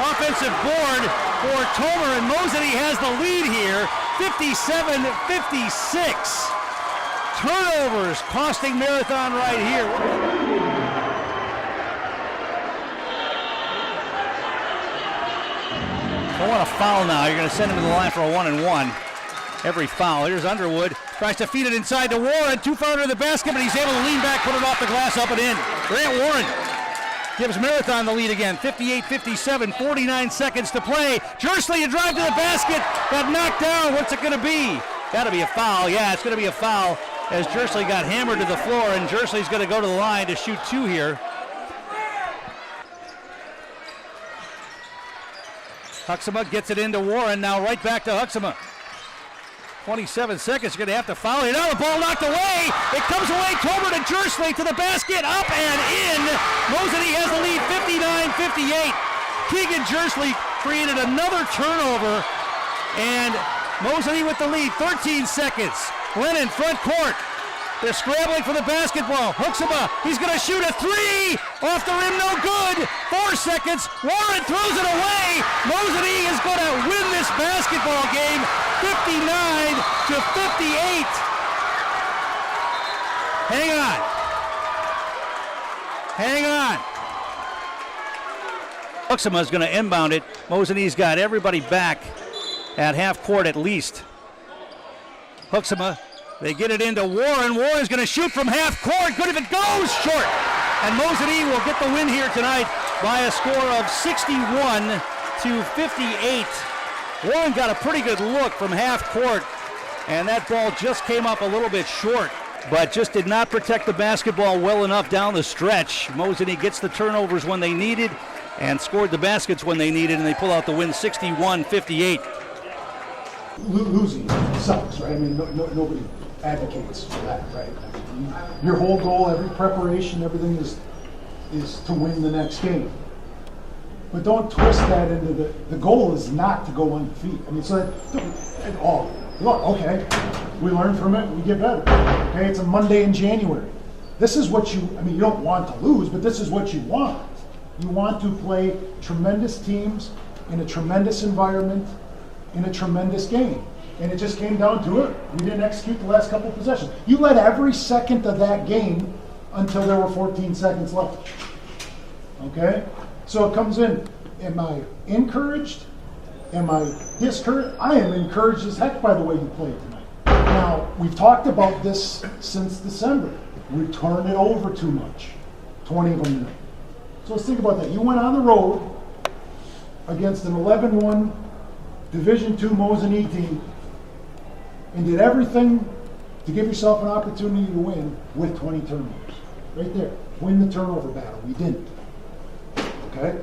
Offensive board for Tomer, and Moseny has the lead here, 57-56. Turnovers costing Marathon right here. I want a foul now. You're going to send him to the line for a 1-and-1. Every foul. Here's Underwood. Tries to feed it inside to Warren. Too far under the basket, but he's able to lean back, put it off the glass, up and in. Grant Warren gives Marathon the lead again. 58-57, 49 seconds to play. Jersley, a drive to the basket. Got knocked down. What's it going to be? Got to be a foul. Yeah, it's going to be a foul as Jersley got hammered to the floor, and Jersley's going to go to the line to shoot 2 here. Huxaby gets it into Warren. Now right back to Huxaby. 27 seconds, you're going to have to foul it. Now the ball knocked away. It comes away. Tomer to Jersley to the basket, up and in. Moseny has the lead, 59-58. Keegan Jersley created another turnover, and Moseny with the lead, 13 seconds. Lennon, front court. They're scrambling for the basketball. Huxaby, he's going to shoot a 3. Off the rim, no good. 4 seconds. Warren throws it away. Moseny is going to win this basketball game, 59-58. Hang on. Hang on. Huxaby is going to inbound it. Moseny's got everybody back at half court at least. Huxaby. They get it into Warren. Warren's going to shoot from half court. Good if it goes short. And Moseny will get the win here tonight by a score of 61-58. Warren got a pretty good look from half court, and that ball just came up a little bit short, but just did not protect the basketball well enough down the stretch. Moseny gets the turnovers when they needed and scored the baskets when they needed, and they pull out the win 61-58. Losing sucks, right? I mean, nobody advocates for that, right? I mean, your whole goal, every preparation, everything is to win the next game. But don't twist that into the goal is not to go undefeated. I mean, so that, look, okay, we learn from it, we get better. Okay, it's a Monday in January. This is what you don't want to lose, but this is what you want. You want to play tremendous teams in a tremendous environment, in a tremendous game. And it just came down to it. We didn't execute the last couple of possessions. You led every second of that game until there were 14 seconds left. Okay? So it comes in, am I encouraged? Am I discouraged? I am encouraged as heck by the way you played tonight. Now, we've talked about this since December. We turn it over too much. 20 of them tonight. So let's think about that. You went on the road against an 11-1 Division II Mosinee team and did everything to give yourself an opportunity to win with 20 turnovers. Right there. Win the turnover battle. We didn't. Okay?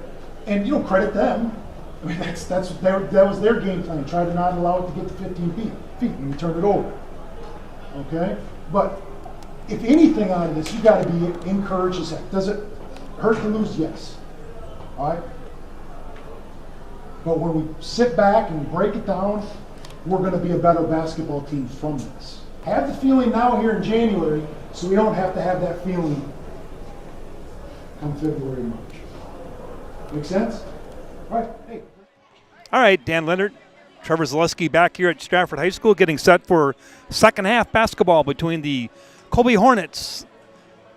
And you don't credit them. I mean, that was their game plan. Try to not allow it to get to 15 feet and we turn it over. Okay? But if anything out of this, you got to be encouraged as heck. Does it hurt to lose? Yes. All right? But when we sit back and break it down, we're going to be a better basketball team from this. Have the feeling now here in January so we don't have to have that feeling come February, March. Make sense? All right. Hey. All right, Dan Leonard, Trevor Zaleski back here at Stratford High School getting set for second half basketball between the Colby Hornets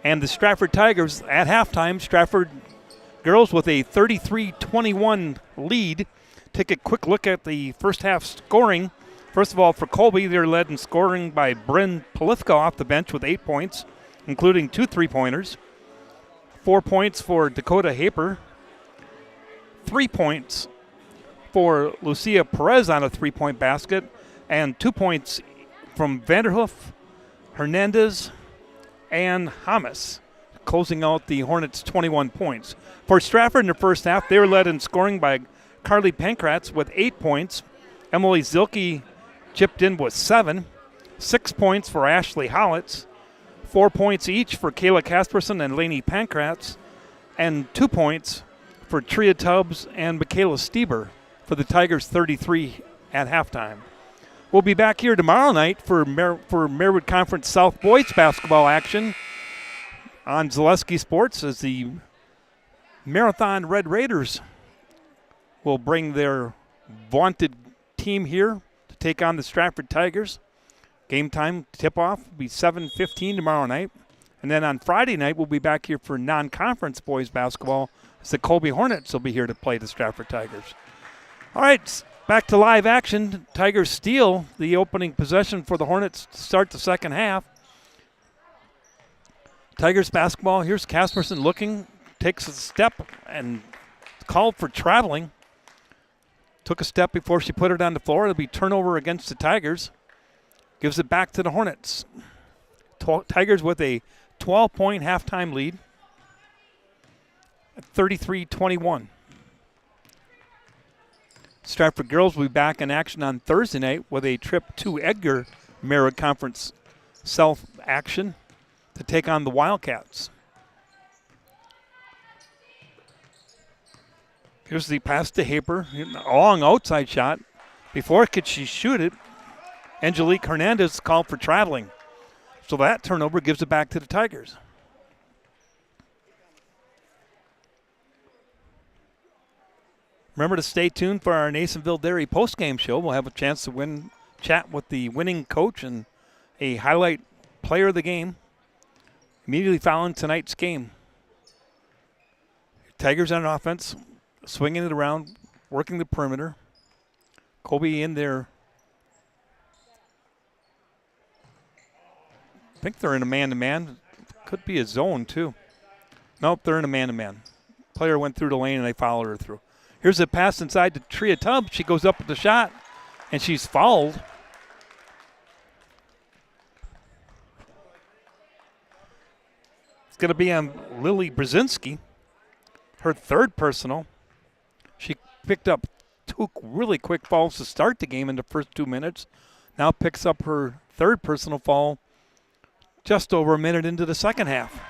and the Stratford Tigers. At halftime, Stratford girls with a 33-21 lead. Take a quick look at the first half scoring. First of all, for Colby, they're led in scoring by Bryn Polithka off the bench with 8 points, including 2 3-pointers. 4 points for Dakota Haper. 3 points for Lucia Perez on a 3-point basket. And 2 points from Vanderhoof, Hernandez, and Hamas, closing out the Hornets' 21 points. For Stratford in the first half, they were led in scoring by Carly Pankratz with 8 points. Emily Zilke chipped in with 7. 6 points for Ashley Hollitz. 4 points each for Kayla Casperson and Lainey Pankratz. And 2 points for Tria Tubbs and Michaela Stieber for the Tigers 33 at halftime. We'll be back here tomorrow night for Marywood Conference South Boys basketball action on Zaleski Sports as the Marathon Red Raiders will bring their vaunted team here to take on the Stratford Tigers. Game time tip-off will be 7:15 tomorrow night. And then on Friday night, we'll be back here for non-conference boys basketball as the Colby Hornets will be here to play the Stratford Tigers. All right, back to live action. Tigers steal the opening possession for the Hornets to start the second half. Tigers basketball, here's Casperson looking, takes a step and called for traveling. Took a step before she put it on the floor. It'll be turnover against the Tigers. Gives it back to the Hornets. Tigers with a 12-point halftime lead at 33-21. Stratford girls will be back in action on Thursday night with a trip to Edgar Merritt Conference South action to take on the Wildcats. Here's the pass to Haper. A long outside shot. Before could she shoot it, Angelique Hernandez called for traveling. So that turnover gives it back to the Tigers. Remember to stay tuned for our Nasonville Dairy postgame show. We'll have a chance to chat with the winning coach and a highlight player of the game immediately following tonight's game. Tigers on offense, swinging it around, working the perimeter. Colby in there. I think they're in a man-to-man. Could be a zone, too. Nope, they're in a man-to-man. Player went through the lane, and they followed her through. Here's a pass inside to Tria Tubbs. She goes up with the shot, and she's fouled. It's going to be on Lily Brzezinski, her third personal. She picked up 2 really quick fouls to start the game in the first 2 minutes. Now picks up her third personal foul just over a minute into the second half.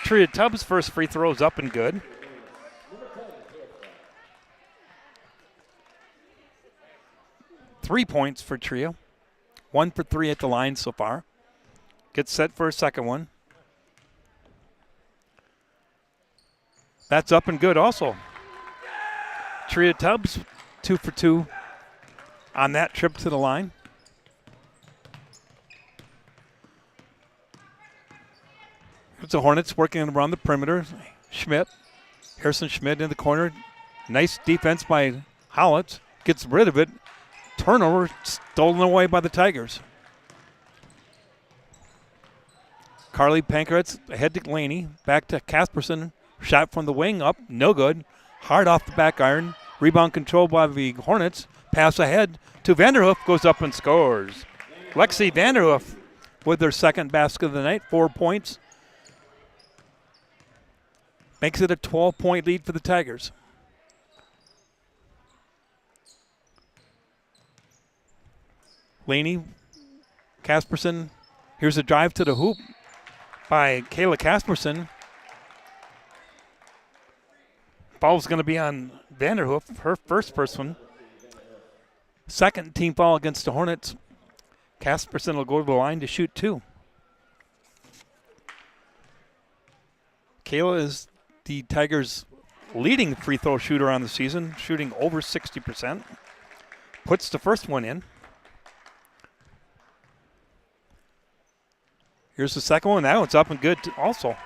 Tria Tubbs' first free throw is up and good. Three points for Tria. 1 for 3 at the line so far. Gets set for a second one. That's up and good also. Tria Tubbs, 2 for 2 on that trip to the line. Here's the Hornets working around the perimeter. Harrison Schmidt in the corner. Nice defense by Howitz. Gets rid of it. Turnover stolen away by the Tigers. Carly Pankratz ahead to Laney. Back to Casperson. Shot from the wing up. No good. Hard off the back iron. Rebound controlled by the Hornets. Pass ahead to Vanderhoof. Goes up and scores. Lexi Vanderhoof with their second basket of the night. 4 points. Makes it a 12-point lead for the Tigers. Laney, Casperson. Here's a drive to the hoop by Kayla Casperson. Foul's going to be on Vanderhoof, her first one. Second team foul against the Hornets. Casperson will go to the line to shoot 2. Kayla is the Tigers' leading free throw shooter on the season, shooting over 60%. Puts the first one in. Here's the second one. That one's up and good also.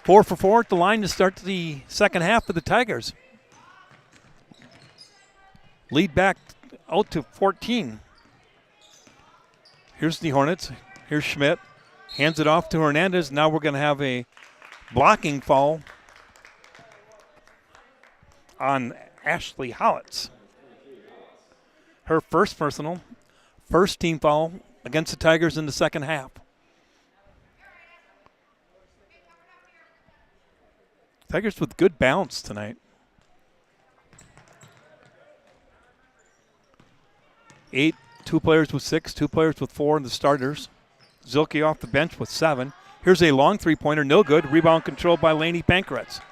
4 for 4 at the line to start the second half for the Tigers. Lead back out to 14. Here's the Hornets. Here's Schmidt. Hands it off to Hernandez. Now we're going to have a blocking foul on Ashley Howitz. Her first personal. First team foul against the Tigers in the second half. Tigers with good balance tonight. 8, 2 players with 6, 2 players with 4 in the starters. Zilke off the bench with 7. Here's a long three-pointer, no good. Rebound controlled by Laney Pankratz.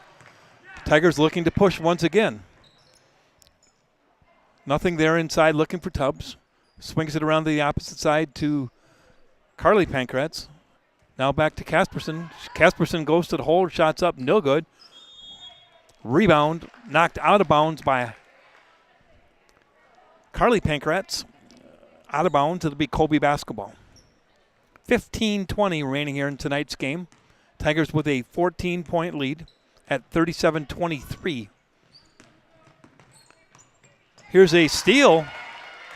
Tigers looking to push once again. Nothing there inside, looking for Tubbs. Swings it around the opposite side to Carly Pankratz. Now back to Casperson. Casperson goes to the hole, shots up, no good. Rebound knocked out of bounds by Carly Pankratz. Out of bounds, it'll be Colby basketball. 15-20 remaining here in tonight's game. Tigers with a 14-point lead at 37-23. Here's a steal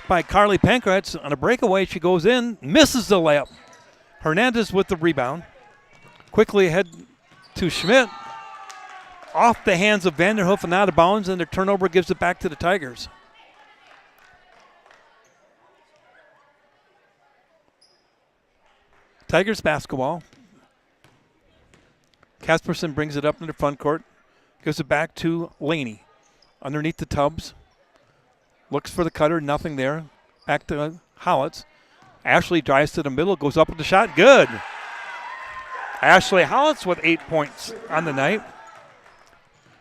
by Carly Pankratz on a breakaway. She goes in, misses the layup. Hernandez with the rebound. Quickly ahead to Schmidt. Off the hands of Vanderhoof and out of bounds, and their turnover gives it back to the Tigers. Tigers basketball. Casperson brings it up in the front court. Gives it back to Laney. Underneath the Tubbs. Looks for the cutter, nothing there. Back to Howitz. Ashley drives to the middle, goes up with the shot, good. Ashley Howitz with 8 points on the night.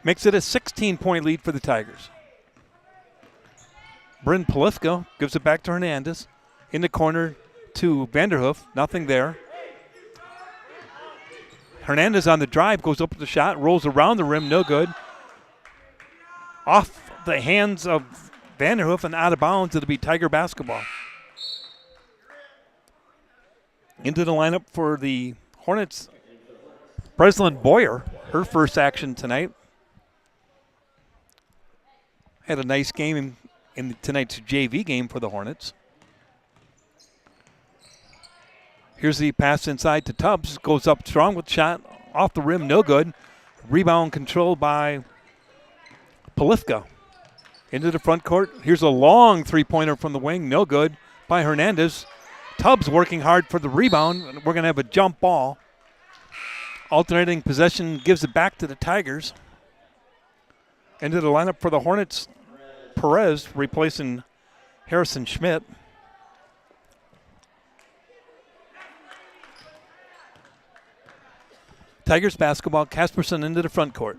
Makes it a 16-point lead for the Tigers. Bryn Polifka gives it back to Hernandez. In the corner to Vanderhoof, nothing there. Hernandez on the drive, goes up with the shot, rolls around the rim, no good. Off the hands of Vanderhoof and out of bounds, it'll be Tiger basketball. Into the lineup for the Hornets, Breslin Boyer, her first action tonight. Had a nice game in tonight's JV game for the Hornets. Here's the pass inside to Tubbs. Goes up strong with shot off the rim, no good. Rebound controlled by Polifka. Into the front court. Here's a long three-pointer from the wing, no good by Hernandez. Tubbs working hard for the rebound. We're going to have a jump ball. Alternating possession gives it back to the Tigers. Into the lineup for the Hornets, Perez replacing Harrison Schmidt. Tigers basketball, Casperson into the front court.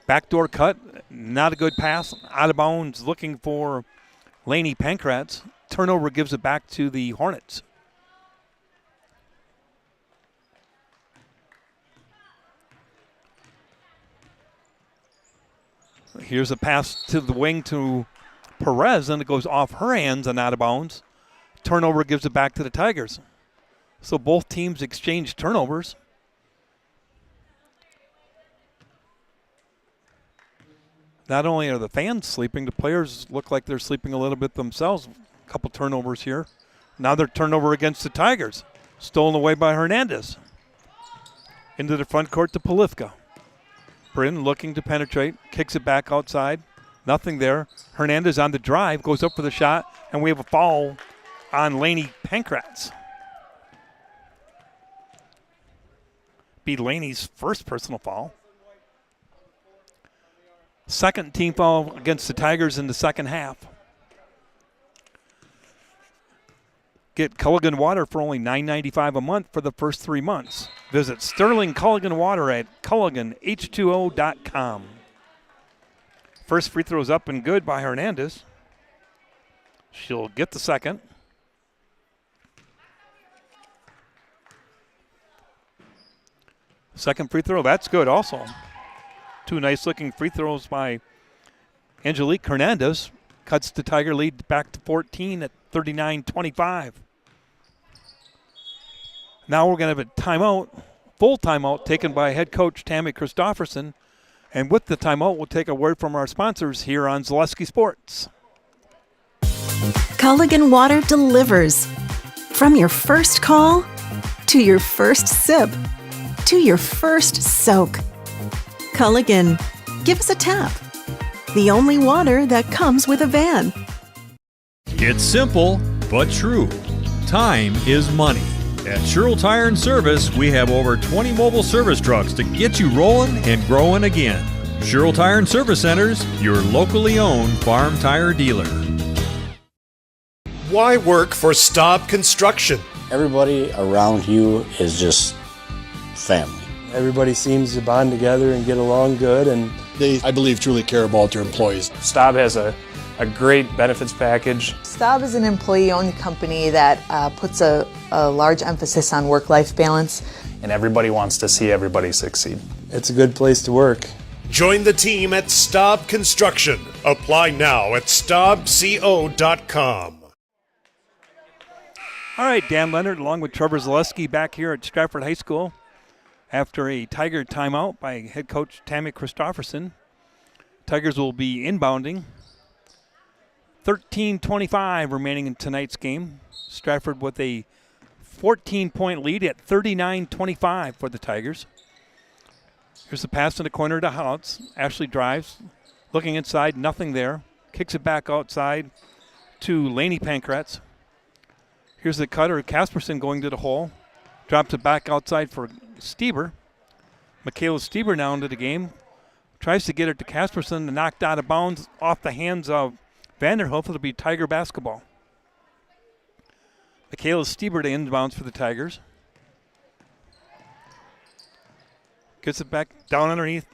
Backdoor cut, not a good pass. Out of bounds, looking for Laney Pankratz. Turnover gives it back to the Hornets. Here's a pass to the wing to Perez, and it goes off her hands and out of bounds. Turnover gives it back to the Tigers. So both teams exchange turnovers. Not only are the fans sleeping, the players look like they're sleeping a little bit themselves. A couple turnovers here. Now they're turnover against the Tigers. Stolen away by Hernandez. Into the front court to Polifka. Bryn looking to penetrate, kicks it back outside. Nothing there. Hernandez on the drive, goes up for the shot, and we have a foul on Laney Pankratz. Be Laney's first personal foul. Second team foul against the Tigers in the second half. Get Culligan Water for only $9.95 a month for the first 3 months. Visit Sterling Culligan Water at CulliganH2O.com. First free throw is up and good by Hernandez. She'll get the second. Second free throw, that's good also. Two nice-looking free throws by Angelique Hernandez. Cuts the Tiger lead back to 14 at 39-25. Now we're going to have a timeout, full timeout, taken by head coach Tammy Christofferson. And with the timeout, we'll take a word from our sponsors here on Zaleski Sports. Culligan Water delivers. From your first call, to your first sip, to your first soak. Culligan, give us a tap. The only water that comes with a van. It's simple, but true. Time is money. At Sherrill Tire and Service, we have over 20 mobile service trucks to get you rolling and growing again. Sherrill Tire and Service Centers, your locally owned farm tire dealer. Why work for Staub Construction? Everybody around you is just family. Everybody seems to bond together and get along good, and They, I believe, truly care about their employees. Staub has a great benefits package. Staub is an employee-owned company that puts a large emphasis on work-life balance. And everybody wants to see everybody succeed. It's a good place to work. Join the team at Staub Construction. Apply now at staubco.com. All right, Dan Leonard along with Trevor Zaleski back here at Stratford High School after a Tiger timeout by head coach Tammy Christofferson. Tigers will be inbounding. 13:25 remaining in tonight's game. Stratford with a 14-point lead at 39-25 for the Tigers. Here's the pass in the corner to Houtz. Ashley drives, looking inside, nothing there. Kicks it back outside to Laney Pankratz. Here's the cutter, Casperson going to the hole. Drops it back outside for Stieber. Michaela Stieber now into the game. Tries to get it to Casperson, knocked out of bounds off the hands of Vanderhoof. It'll be Tiger basketball. Michaela Stieber to inbounds for the Tigers. Gets it back down underneath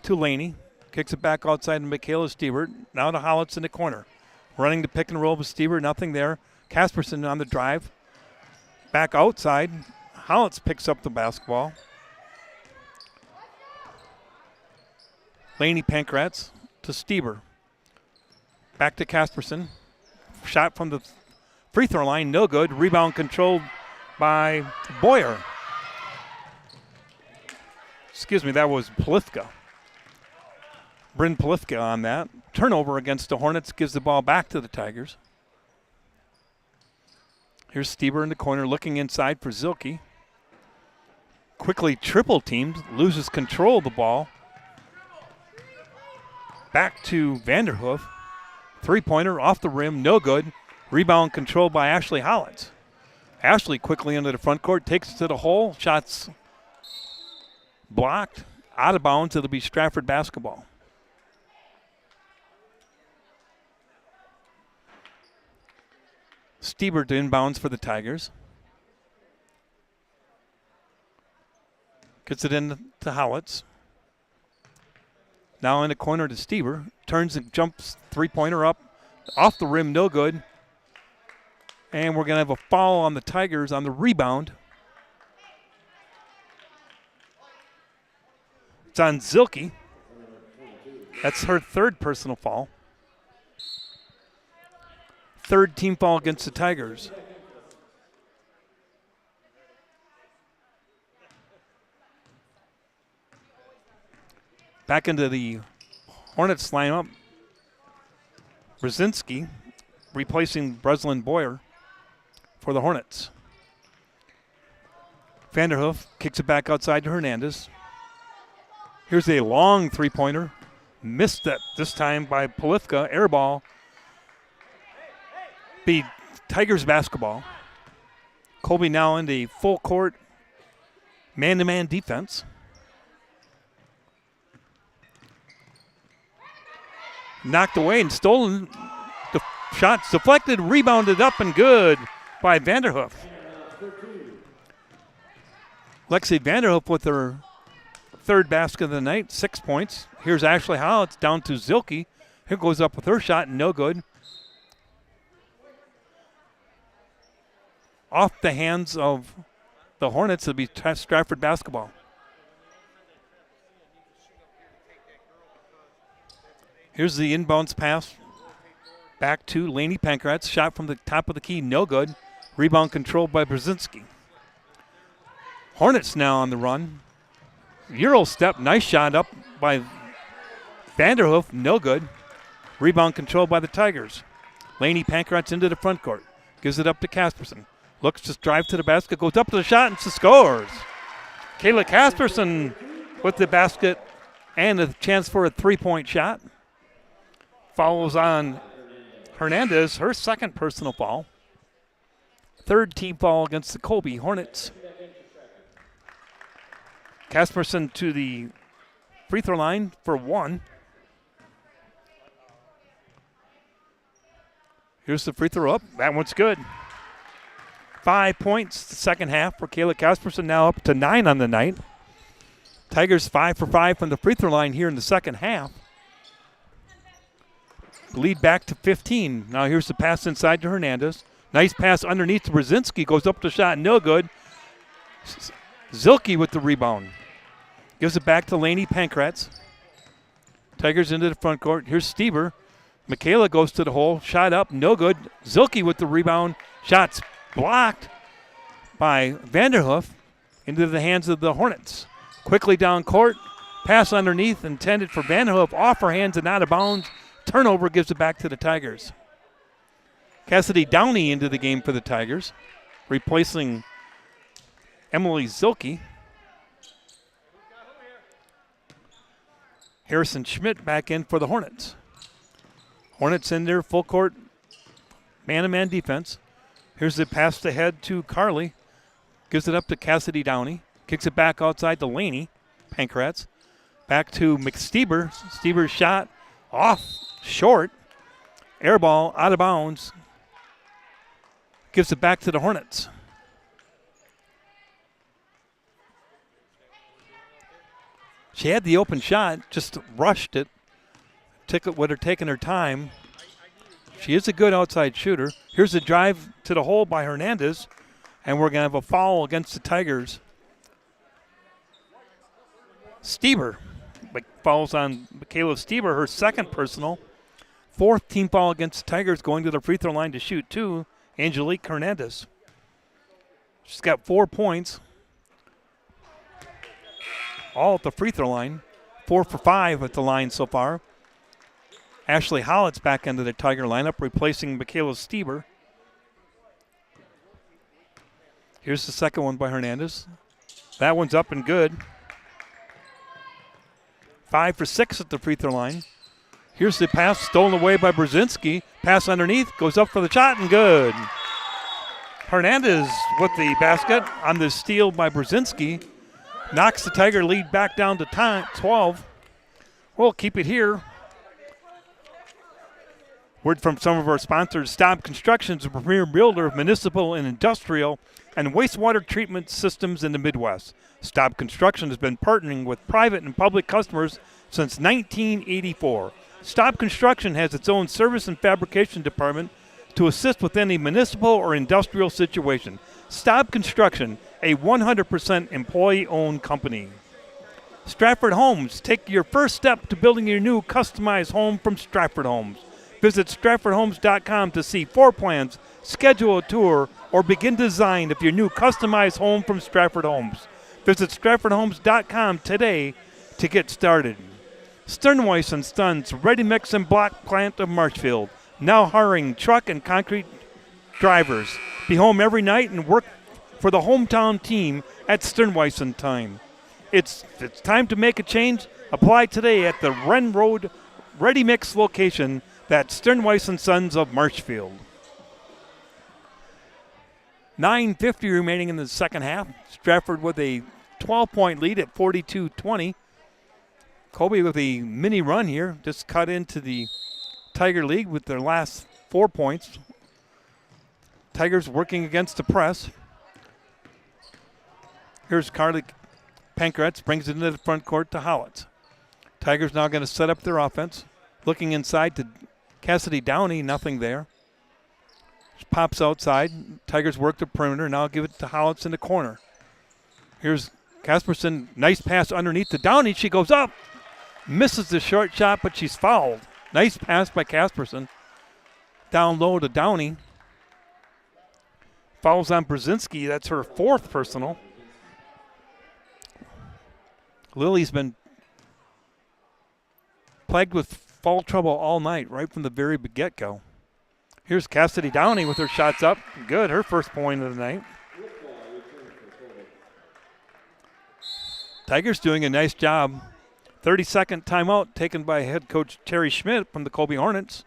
to Laney. Kicks it back outside to Michaela Stieber. Now to Hollitz in the corner. Running to pick and roll with Stieber, nothing there. Casperson on the drive. Back outside. Hollitz picks up the basketball. Laney Pankratz to Stieber. Back to Casperson. Shot from the free throw line, no good. Rebound controlled by Boyer. Excuse me, that was Polifka. Bryn Polifka on that. Turnover against the Hornets gives the ball back to the Tigers. Here's Stieber in the corner looking inside for Zilke. Quickly triple teamed, loses control of the ball. Back to Vanderhoof. Three-pointer off the rim, no good. Rebound controlled by Ashley Hollitz. Ashley quickly into the front court, takes it to the hole. Shots blocked, out of bounds. It'll be Stratford basketball. Stieber to inbounds for the Tigers. Gets it in to Hollitz. Now in the corner to Stieber. Turns and jumps, three-pointer up. Off the rim, no good. And we're going to have a foul on the Tigers on the rebound. It's on Zilke. That's her third personal foul. Third team foul against the Tigers. Back into the Hornets lineup. Brzezinski replacing Breslin Boyer for the Hornets. Vanderhoof kicks it back outside to Hernandez. Here's a long three-pointer. Missed it this time by Polifka. Air ball. Be Tigers basketball. Colby now in the full court man-to-man defense. Knocked away and stolen. The shots deflected, rebounded up and good by Vanderhoof. Lexi Vanderhoof with her third basket of the night, 6 points. Here's Ashley Howell. It's down to Zilke. Here goes up with her shot, no good. Off the hands of the Hornets, it'll be Stratford basketball. Here's the inbounds pass. Back to Laney Pankratz. Shot from the top of the key, no good. Rebound controlled by Brzezinski. Hornets now on the run. Euro step, nice shot up by Vanderhoof, no good. Rebound controlled by the Tigers. Laney Pankratz into the front court. Gives it up to Casperson. Looks to drive to the basket, goes up to the shot and scores. Kayla Casperson with the basket and a chance for a three-point shot. Follows on Hernandez, her second personal foul. Third team foul against the Colby Hornets. Casperson to the free throw line for one. Here's the free throw up. That one's good. 5 points the second half for Kayla Casperson, now up to 9 on the night. Tigers 5 for 5 from the free throw line here in the second half. Lead back to 15. Now here's the pass inside to Hernandez. Nice pass underneath to Brzezinski. Goes up the shot, no good. Zilke with the rebound. Gives it back to Laney Pankratz. Tigers into the front court. Here's Stieber. Michaela goes to the hole. Shot up, no good. Zilke with the rebound. Shots blocked by Vanderhoof into the hands of the Hornets. Quickly down court. Pass underneath intended for Vanderhoof. Off her hands and out of bounds. Turnover gives it back to the Tigers. Cassidy Downey into the game for the Tigers, replacing Emily Zilke. Harrison Schmidt back in for the Hornets. Hornets in their full court man-to-man defense. Here's the pass ahead to Carly. Gives it up to Cassidy Downey. Kicks it back outside to Laney Pankratz. Back to McStieber. Stieber's shot off short. Air ball out of bounds. Gives it back to the Hornets. She had the open shot, just rushed it. Would have taken her time. She is a good outside shooter. Here's a drive to the hole by Hernandez, and we're going to have a foul against the Tigers. Stieber fouls on Michaela Stieber, her second personal. Fourth team foul against the Tigers, going to the free throw line to shoot two, Angelique Hernandez. She's got 4 points. All at the free throw line. 4 for 5 at the line so far. Ashley Hollett's back into the Tiger lineup, replacing Michaela Stieber. Here's the second one by Hernandez. That one's up and good. 5 for 6 at the free throw line. Here's the pass stolen away by Brzezinski. Pass underneath, goes up for the shot and good. Hernandez with the basket on the steal by Brzezinski. Knocks the Tiger lead back down to 12. We'll keep it here. Word from some of our sponsors. Staub Construction is a premier builder of municipal and industrial and wastewater treatment systems in the Midwest. Staub Construction has been partnering with private and public customers since 1984. Staub Construction has its own service and fabrication department to assist with any municipal or industrial situation. Staub Construction, a 100% employee-owned company. Stratford Homes. Take your first step to building your new customized home from Stratford Homes. Visit StratfordHomes.com to see floor plans, schedule a tour, or begin design of your new customized home from Stratford Homes. Visit StratfordHomes.com today to get started. Sternweiss & Sons, ready mix and block plant of Marshfield. Now hiring truck and concrete drivers. Be home every night and work for the hometown team at Sternweiss & Time. It's time to make a change. Apply today at the Wren Road Ready Mix location. That's Sternweiss & Sons of Marshfield. 9:50 remaining in the second half. Stratford with a 12-point lead at 42-20. Colby with a mini run here. Just cut into the Tiger League with their last 4 points. Tigers working against the press. Here's Carly Pankratz, brings it into the front court to Howitz. Tigers now going to set up their offense. Looking inside to Cassidy Downey, nothing there. Just pops outside. Tigers work the perimeter. Now give it to Howitz in the corner. Here's Casperson, nice pass underneath to Downey. She goes up. Misses the short shot, but she's fouled. Nice pass by Casperson. Down low to Downey. Fouls on Brzezinski. That's her fourth personal. Lily's been plagued with foul trouble all night, right from the very get-go. Here's Cassidy Downey with her shots up. Good, her first point of the night. Tigers doing a nice job. 30-second timeout taken by head coach Terry Schmidt from the Colby Hornets.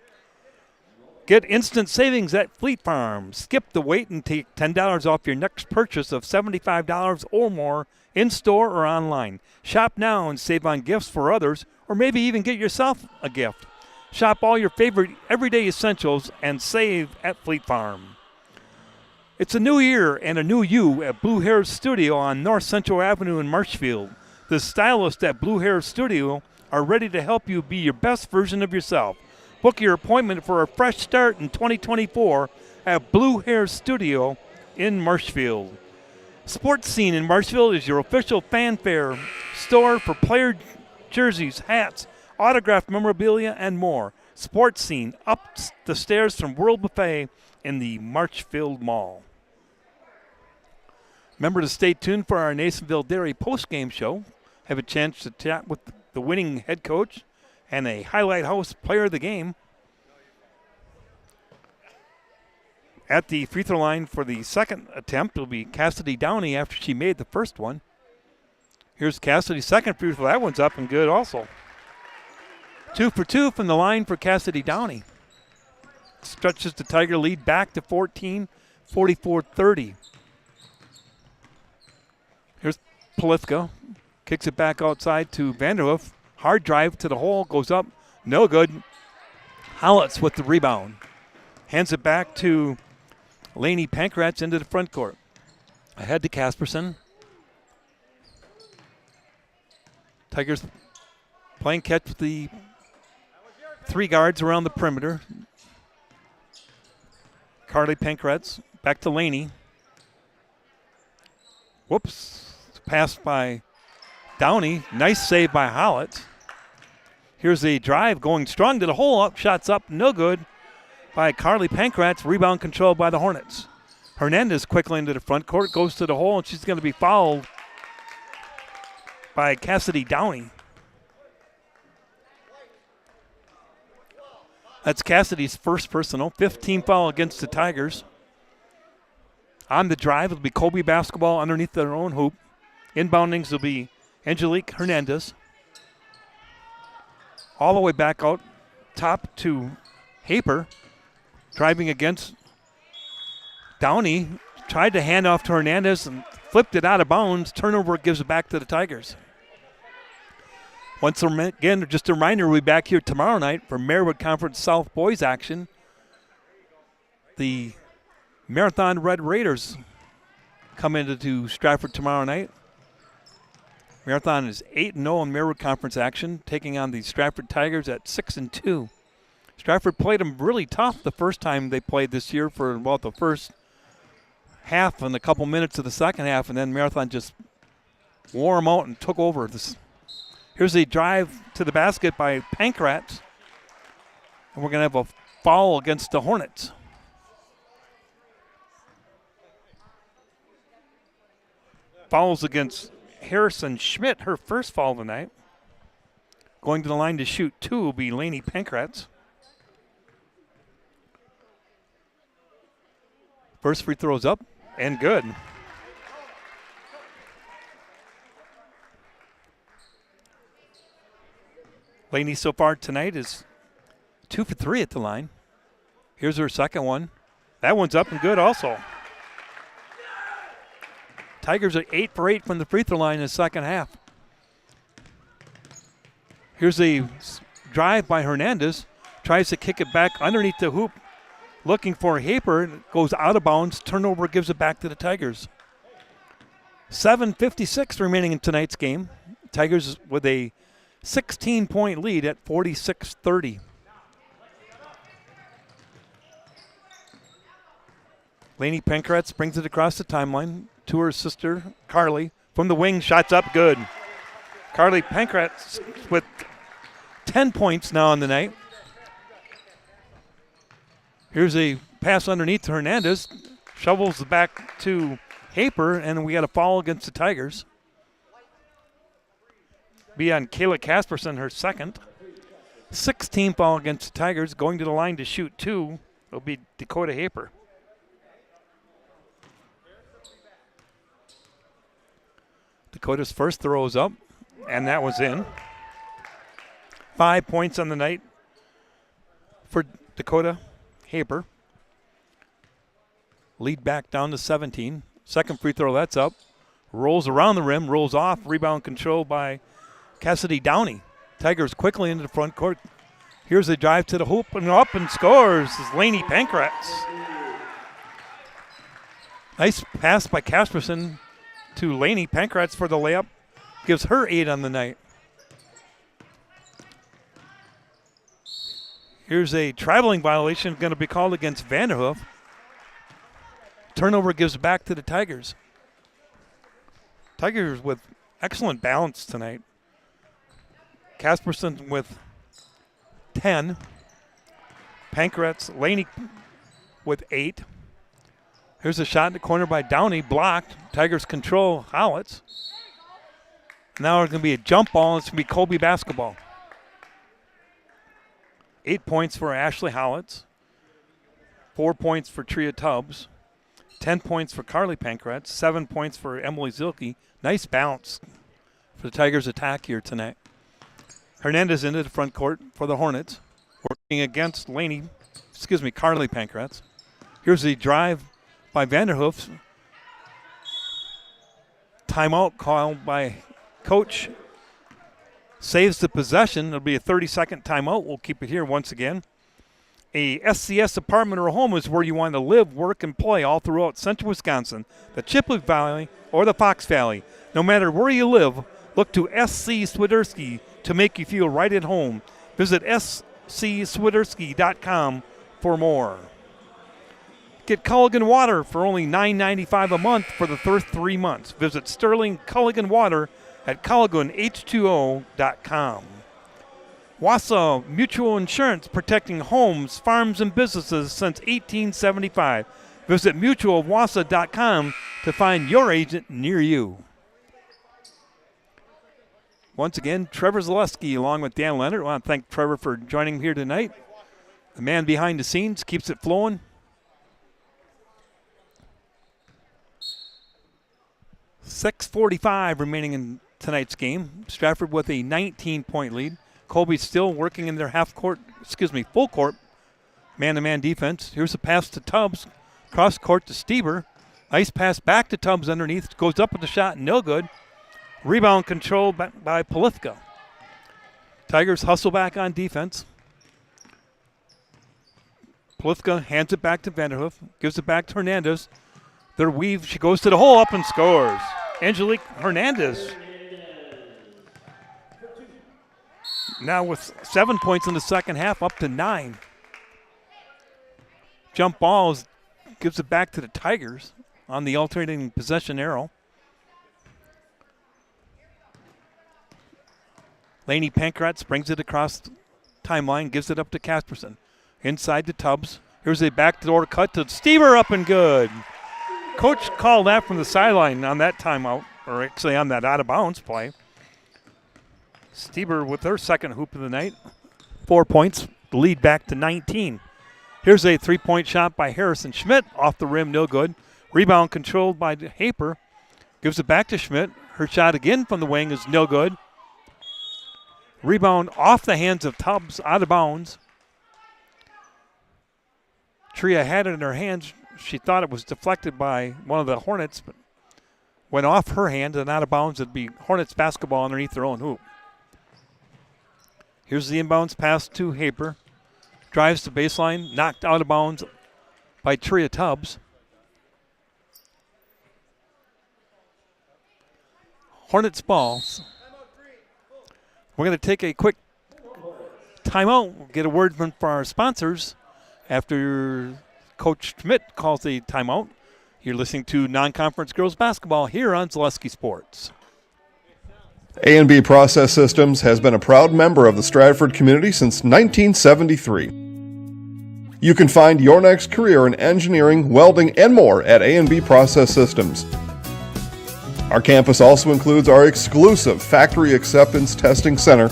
Get instant savings at Fleet Farm. Skip the wait and take $10 off your next purchase of $75 or more in-store or online. Shop now and save on gifts for others, or maybe even get yourself a gift. Shop all your favorite everyday essentials and save at Fleet Farm. It's a new year and a new you at Blue Hair Studio on North Central Avenue in Marshfield. The stylists at Blue Hair Studio are ready to help you be your best version of yourself. Book your appointment for a fresh start in 2024 at Blue Hair Studio in Marshfield. Sports Scene in Marshfield is your official fanfare store for player jerseys, hats, autographed memorabilia, and more. Sports Scene, up the stairs from World Buffet in the Marshfield Mall. Remember to stay tuned for our Nasonville Dairy postgame show. Have a chance to chat with the winning head coach and a highlight house player of the game. At the free throw line for the second attempt will be Cassidy Downey after she made the first one. Here's Cassidy's second free throw. That one's up and good also. 2 for 2 from the line for Cassidy Downey. Stretches the Tiger lead back to 14, 44-30. Here's Polithka. Kicks it back outside to Vanderhoof. Hard drive to the hole. Goes up. No good. Howitz with the rebound. Hands it back to Lainey Pankratz into the front court. Ahead to Casperson. Tigers playing catch with the three guards around the perimeter. Carly Pankratz back to Lainey. Whoops. Passed by Downey. Nice save by Howitz. Here's a drive going strong to the hole. Up, shots up, no good by Carly Pankratz. Rebound controlled by the Hornets. Hernandez quickly into the front court, goes to the hole, and she's going to be fouled by Cassidy Downey. That's Cassidy's first personal, 15th foul against the Tigers. On the drive, it'll be Colby basketball underneath their own hoop. Inboundings will be Angelique Hernandez. All the way back out top to Haper. Driving against Downey. Tried to hand off to Hernandez and flipped it out of bounds. Turnover gives it back to the Tigers. Once again, just a reminder, we'll be back here tomorrow night for Marywood Conference South Boys action. The Marathon Red Raiders come into Stratford tomorrow night. Marathon is 8-0 in Marywood Conference action, taking on the Stratford Tigers at 6-2. Stratford played them really tough the first time they played this year for about the first half and a couple minutes of the second half, and then Marathon just wore them out and took over. Here's a drive to the basket by Pankratz. And we're going to have a foul against the Hornets. Fouls against Harrison Schmidt, her first foul of the night. Going to the line to shoot 2 will be Lainey Pankratz. First free throw's up and good. Lainey so far tonight is 2 for 3 at the line. Here's her second one. That one's up and good also. Tigers are 8 for 8 from the free throw line in the second half. Here's a drive by Hernandez. Tries to kick it back underneath the hoop. Looking for Haper. Goes out of bounds. Turnover gives it back to the Tigers. 7:56 remaining in tonight's game. Tigers with a 16-point lead at 46-30. Lainey Pankratz brings it across the timeline to her sister, Carly. From the wing, shots up, good. Carly Pankratz with 10 points now on the night. Here's a pass underneath to Hernandez. Shovels back to Haper, and we got a foul against the Tigers. Be on Kayla Casperson, her second. 16 foul against the Tigers. Going to the line to shoot 2 will be Dakota Haper. Dakota's first throw is up, and that was in. 5 points on the night for Dakota Haber. Lead back down to 17. Second free throw, that's up. Rolls around the rim, rolls off. Rebound control by Cassidy Downey. Tigers quickly into the front court. Here's a drive to the hoop and up and scores. This is Lainey Pankratz. Nice pass by Casperson to Lainey Pankratz for the layup. Gives her 8 on the night. Here's a traveling violation going to be called against Vanderhoof. Turnover gives back to the Tigers. Tigers with excellent balance tonight. Casperson with 10. Pankratz, Lainey with 8. Here's a shot in the corner by Downey, blocked. Tigers control Howitz. Now it's going to be a jump ball, and it's going to be Colby basketball. 8 points for Ashley Howitz. 4 points for Tria Tubbs. 10 points for Carly Pankratz. 7 points for Emily Zilke. Nice bounce for the Tigers' attack here tonight. Hernandez into the front court for the Hornets. Working against Carly Pankratz. Here's the drive by Vanderhoof. Timeout called by coach. Saves the possession. It'll be a 30-second timeout. We'll keep it here once again. A SCS apartment or home is where you want to live, work, and play all throughout central Wisconsin, the Chippewa Valley, or the Fox Valley. No matter where you live, look to SC Swiderski to make you feel right at home. Visit scswiderski.com for more. Get Culligan Water for only $9.95 a month for the first 3 months. Visit Sterling Culligan Water at CulliganH2O.com. WIAA Mutual Insurance, protecting homes, farms, and businesses since 1875. Visit mutualwasa.com to find your agent near you. Once again, Trevor Zaleski along with Dan Leonard. I want to thank Trevor for joining me here tonight. The man behind the scenes keeps it flowing. 6:45 remaining in tonight's game. Stratford with a 19-point lead. Colby's still working in their full court man-to-man defense. Here's a pass to Tubbs. Cross court to Stieber. Nice pass back to Tubbs underneath. Goes up with the shot, no good. Rebound controlled by Polifka. Tigers hustle back on defense. Polifka hands it back to Vanderhoof. Gives it back to Hernandez. Their weave, she goes to the hole, up and scores. Angelique Hernandez. Now with 7 points in the second half, up to 9. Jump balls, gives it back to the Tigers on the alternating possession arrow. Laney Pankratz brings it across the timeline, gives it up to Casperson. Inside to Tubbs. Here's a backdoor cut to Stever, up and good. Coach called that from the sideline on that timeout, or actually on that out-of-bounds play. Stever with her second hoop of the night. 4 points, the lead back to 19. Here's a three-point shot by Harrison Schmidt. Off the rim, no good. Rebound controlled by Haper. Gives it back to Schmidt. Her shot again from the wing is no good. Rebound off the hands of Tubbs, out of bounds. Tria had it in her hands. She thought it was deflected by one of the Hornets, but went off her hand and out of bounds. It'd be Hornets basketball underneath their own hoop. Here's the inbounds pass to Haper. Drives to baseline, knocked out of bounds by Tria Tubbs. Hornets ball. We're going to take a quick timeout. We'll get a word from our sponsors after Coach Schmidt calls the timeout. You're listening to non-conference girls basketball here on Zaleski Sports. A&B Process Systems has been a proud member of the Stratford community since 1973. You can find your next career in engineering, welding, and more at A&B Process Systems. Our campus also includes our exclusive Factory Acceptance Testing Center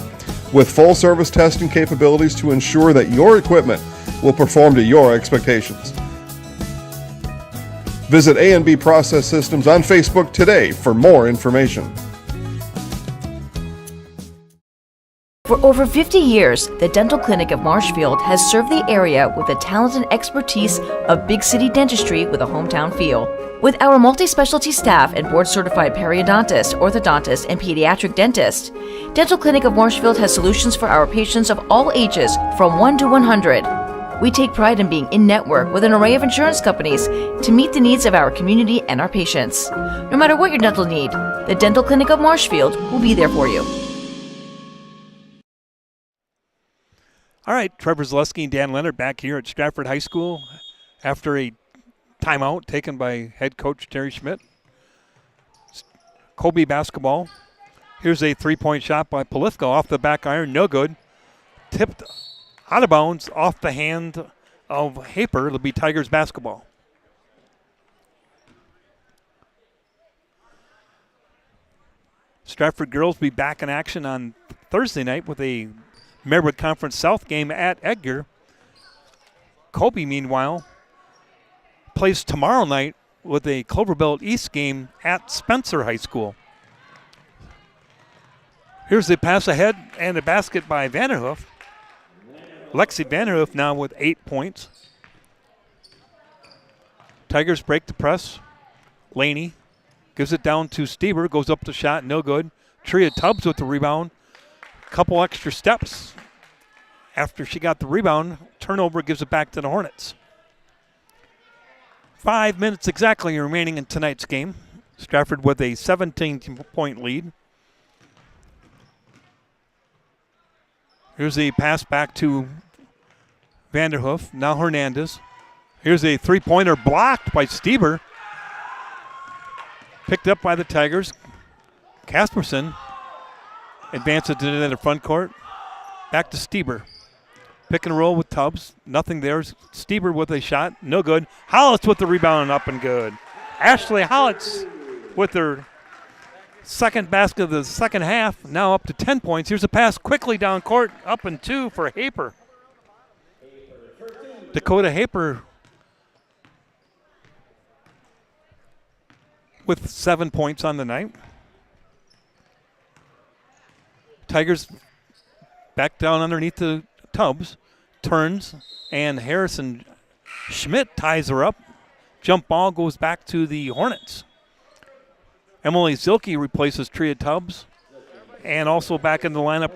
with full-service testing capabilities to ensure that your equipment will perform to your expectations. Visit A&B Process Systems on Facebook today for more information. For over 50 years, the Dental Clinic of Marshfield has served the area with the talent and expertise of big city dentistry with a hometown feel. With our multi-specialty staff and board-certified periodontist, orthodontist, and pediatric dentist, Dental Clinic of Marshfield has solutions for our patients of all ages from 1 to 100. We take pride in being in-network with an array of insurance companies to meet the needs of our community and our patients. No matter what your dental need, the Dental Clinic of Marshfield will be there for you. All right, Trevor Zaleski and Dan Leonard back here at Stratford High School after a timeout taken by head coach Terry Schmidt. Colby basketball. Here's a three-point shot by Polifka off the back iron, no good. Tipped out of bounds off the hand of Haper. It'll be Tigers basketball. Stratford girls will be back in action on Thursday night with a Marywood Conference South game at Edgar. Colby, meanwhile, plays tomorrow night with a Cloverbelt East game at Spencer High School. Here's the pass ahead and a basket by Vanderhoof. Lexi Vanderhoof now with 8 points. Tigers break the press. Laney gives it down to Stever, goes up the shot, no good. Tria Tubbs with the rebound. Couple extra steps after she got the rebound. Turnover gives it back to the Hornets. 5 minutes exactly remaining in tonight's game. Stratford with a 17-point lead. Here's the pass back to Vanderhoof. Now Hernandez. Here's a three-pointer blocked by Stever. Picked up by the Tigers. Casperson advances to the front court. Back to Stever. Pick and roll with Tubbs. Nothing there. Stever with a shot. No good. Hollitz with the rebound, up and good. Ashley Hollitz with her second basket of the second half. Now up to 10 points. Here's a pass quickly down court. Up and two for Haper. Dakota Haper with 7 points on the night. Tigers back down underneath the Tubbs, turns, and Harrison Schmidt ties her up. Jump ball goes back to the Hornets. Emily Zilke replaces Tria Tubbs. And also back in the lineup,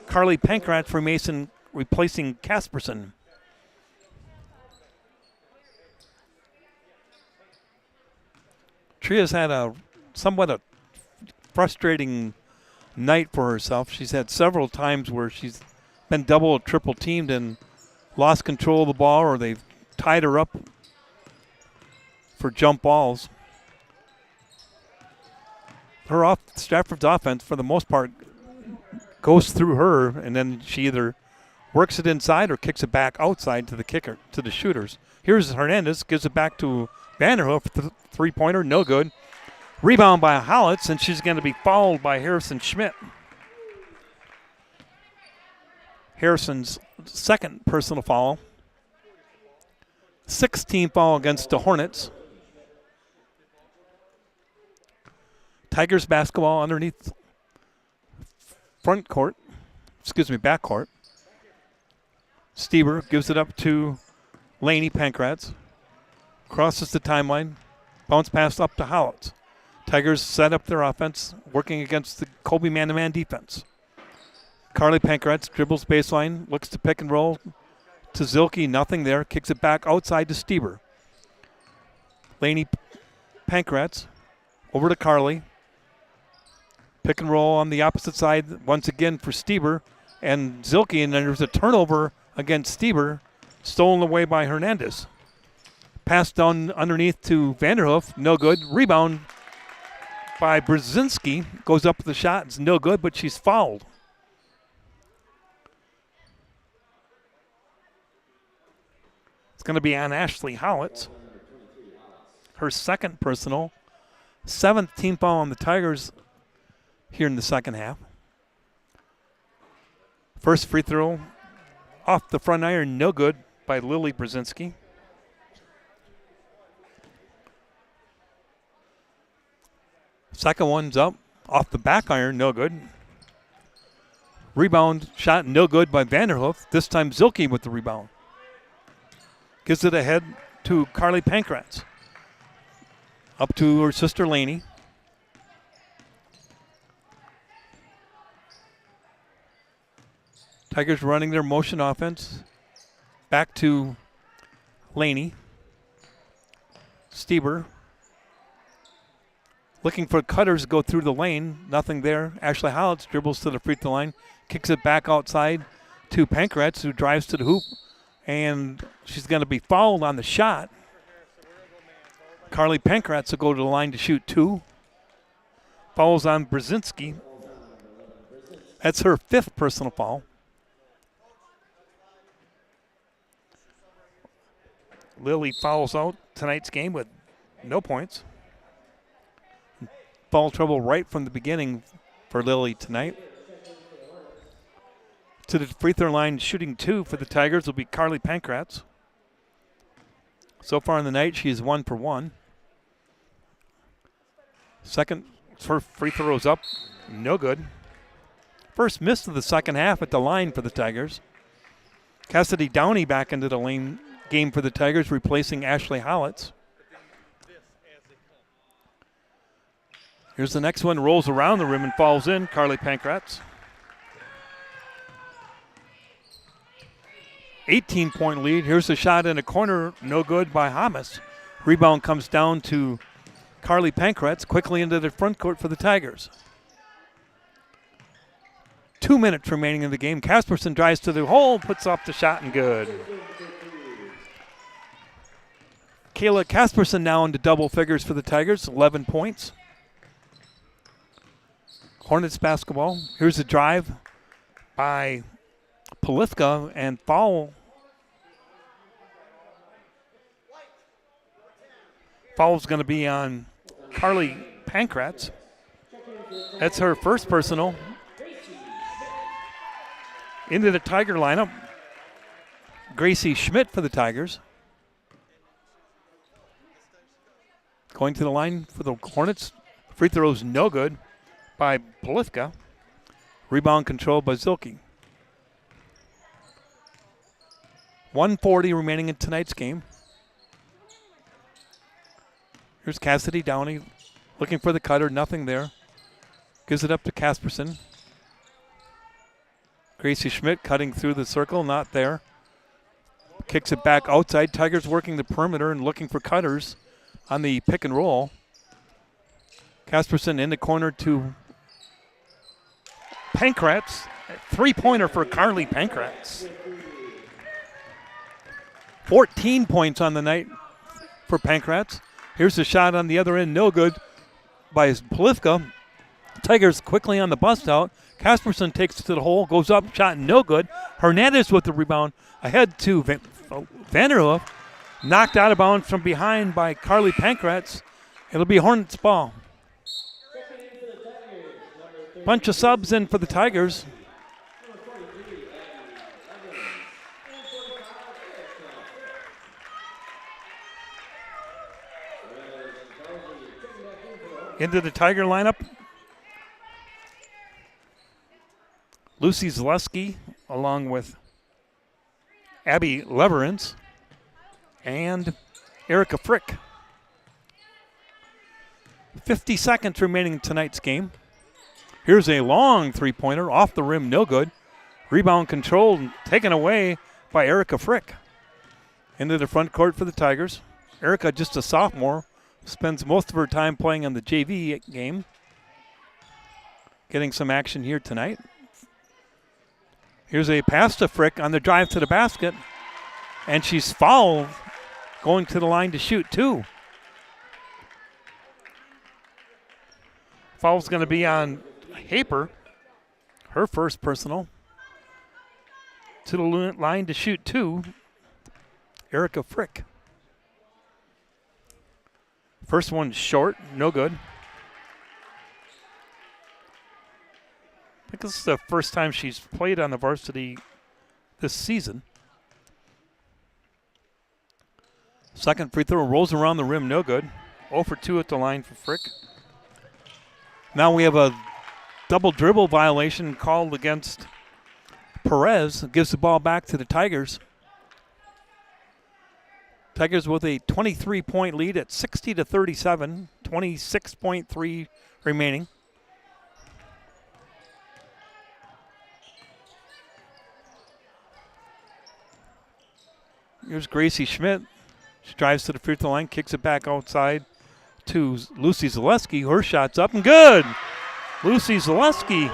Carly Pankratz for Mason replacing Casperson. Tria's had a somewhat frustrating night for herself. She's had several times where she's been double or triple teamed and lost control of the ball, or they've tied her up for jump balls. Stratford's offense, for the most part, goes through her, and then she either works it inside or kicks it back outside to the kicker, to the shooters. Here's Hernandez, gives it back to Vanderhoof, three-pointer, no good. Rebound by Hollitz, and she's going to be fouled by Harrison Schmidt. Harrison's second personal foul. 16th foul against the Hornets. Tigers basketball underneath back court. Stieber gives it up to Laney Pankratz. Crosses the timeline. Bounce pass up to Hollitz. Tigers set up their offense, working against the Colby man-to-man defense. Carly Pankratz dribbles baseline, looks to pick and roll to Zilke, nothing there. Kicks it back outside to Stieber. Laney Pankratz over to Carly. Pick and roll on the opposite side once again for Stieber and Zilke, and then there's a turnover against Stieber, stolen away by Hernandez. Pass down underneath to Vanderhoof, no good. Rebound by Brzezinski, goes up with the shot, it's no good, but she's fouled. It's going to be on Ashley Hollitz. Her second personal, 7th team foul on the Tigers here in the second half. First free throw off the front iron, no good by Lily Brzezinski. Second one's up off the back iron, no good. Rebound shot, no good by Vanderhoof. This time Zilke with the rebound. Gives it ahead to Carly Pankratz. Up to her sister Laney. Tigers running their motion offense. Back to Laney. Stieber. Looking for cutters to go through the lane. Nothing there. Ashley Hollitz dribbles to the free throw line. Kicks it back outside to Pankratz, who drives to the hoop. And she's going to be fouled on the shot. Carly Pankratz will go to the line to shoot 2. Fouls on Brzezinski. That's her 5th personal foul. Lily fouls out tonight's game with no points. Foul trouble right from the beginning for Lily tonight. To the free throw line, shooting 2 for the Tigers will be Carly Pankratz. So far in the night, she is 1 for 1. Second free throws up, no good. First miss of the second half at the line for the Tigers. Cassidy Downey back into the lane game for the Tigers, replacing Ashley Hollitz. Here's the next one, rolls around the rim and falls in, Carly Pankratz. 18-point lead. Here's a shot in a corner, no good by Hamas. Rebound comes down to Carly Pankratz, quickly into the front court for the Tigers. 2 minutes remaining in the game. Casperson drives to the hole, puts off the shot, and good. Kayla Casperson now into double figures for the Tigers, 11 points. Hornets basketball. Here's a drive by Polifka and foul. Foul's going to be on Carly Pankratz. That's her first personal. Into the Tiger lineup, Gracie Schmidt for the Tigers. Going to the line for the Hornets. Free throws no good by Polifka. Rebound controlled by Zilke. 1:40 remaining in tonight's game. Here's Cassidy Downey looking for the cutter, nothing there. Gives it up to Casperson. Gracie Schmidt cutting through the circle, not there. Kicks it back outside. Tigers working the perimeter and looking for cutters on the pick and roll. Casperson in the corner to Pankratz. 3-pointer for Carly Pankratz. 14 points on the night for Pankratz. Here's the shot on the other end, no good by Polifka. Tigers quickly on the bust out. Casperson takes it to the hole, goes up, shot no good. Hernandez with the rebound ahead to Vanderhoof. Knocked out of bounds from behind by Carly Pankratz. It'll be Hornets ball. Bunch of subs in for the Tigers. Into the Tiger lineup. Lucy Zaleski along with Abby Leverance and Erica Frick. 50 seconds remaining in tonight's game. Here's a long three-pointer off the rim, no good. Rebound controlled and taken away by Erica Frick. Into the front court for the Tigers. Erica, just a sophomore, spends most of her time playing in the JV game. Getting some action here tonight. Here's a pass to Frick on the drive to the basket. And she's fouled, going to the line to shoot two. Foul's going to be on Haper, her first personal. To the line to shoot two, Erica Frick. First one short, no good. I think this is the first time she's played on the varsity this season. Second free throw rolls around the rim, no good. 0 for 2 at the line for Frick. Now we have a double dribble violation called against Perez. Gives the ball back to the Tigers. Tigers with a 23-point lead at 60-37, 26.3 remaining. Here's Gracie Schmidt. She drives to the free throw line, kicks it back outside to Lucy Zaleski. Her shot's up and good. Lucy Zaleski.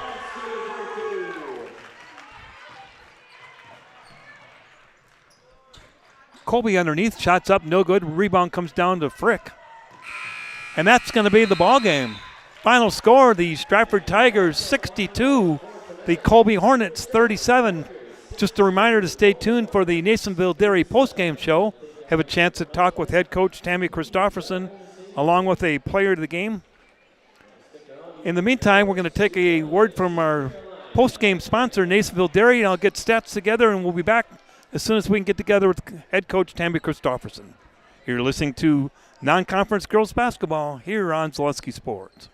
Colby underneath, shots up, no good. Rebound comes down to Frick. And that's going to be the ball game. Final score, the Stratford Tigers 62, the Colby Hornets 37. Just a reminder to stay tuned for the Nasonville Dairy postgame show. Have a chance to talk with head coach Tammy Christofferson along with a player of the game. In the meantime, we're going to take a word from our postgame sponsor, Nasonville Dairy, and I'll get stats together, and we'll be back as soon as we can get together with head coach Tammy Christofferson. You're listening to non-conference girls basketball here on Zaleski Sports.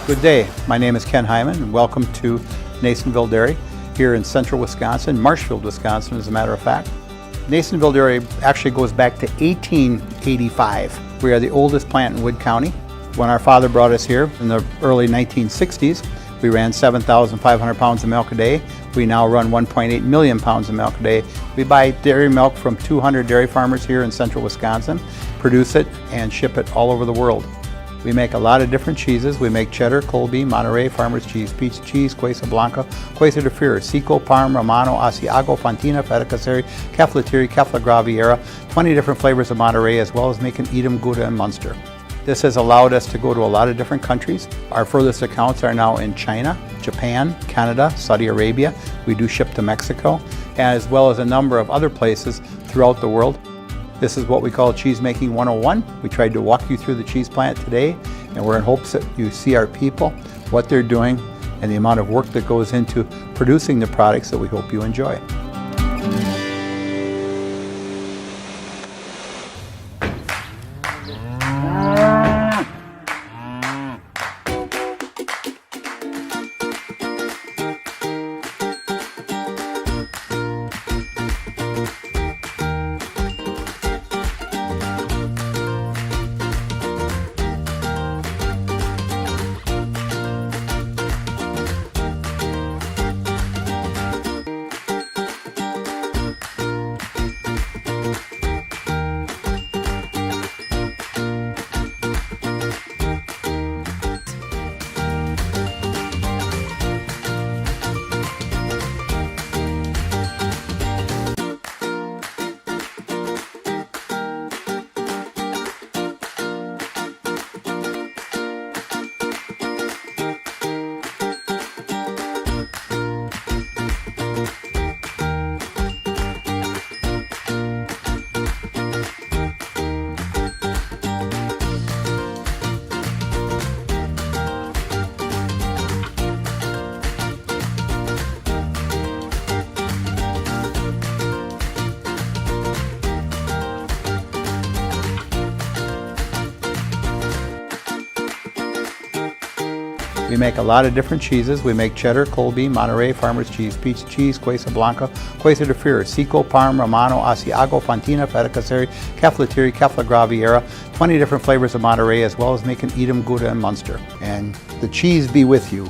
Good day. My name is Ken Hyman, and welcome to Nasonville Dairy here in central Wisconsin, Marshfield, Wisconsin, as a matter of fact. Nasonville Dairy actually goes back to 1885. We are the oldest plant in Wood County. When our father brought us here in the early 1960s, we ran 7,500 pounds of milk a day. We now run 1.8 million pounds of milk a day. We buy dairy milk from 200 dairy farmers here in central Wisconsin, produce it, and ship it all over the world. We make a lot of different cheeses. We make cheddar, Colby, Monterey, Farmer's Cheese, Peach Cheese, Quesa Blanca, Quesa de Freer, Seco, Parm, Romano, Asiago, Fontina, Feta Caseri, Caflateri, Cafla Graviera, 20 different flavors of Monterey, as well as making Edam, Gouda, and Munster. This has allowed us to go to a lot of different countries. Our furthest accounts are now in China, Japan, Canada, Saudi Arabia. We do ship to Mexico, as well as a number of other places throughout the world. This is what we call Cheese Making 101. We tried to walk you through the cheese plant today, and we're in hopes that you see our people, what they're doing, and the amount of work that goes into producing the products that we hope you enjoy. We make a lot of different cheeses. We make cheddar, Colby, Monterey, Farmer's Cheese, Peach Cheese, Quesa Blanca, Quesa de Fir, Seco, Parm, Romano, Asiago, Fontina, Feta Caseri, Cafetieri, Cafla Graviera, 20 different flavors of Monterey, as well as making Edam, Gouda, and Munster. And the cheese be with you.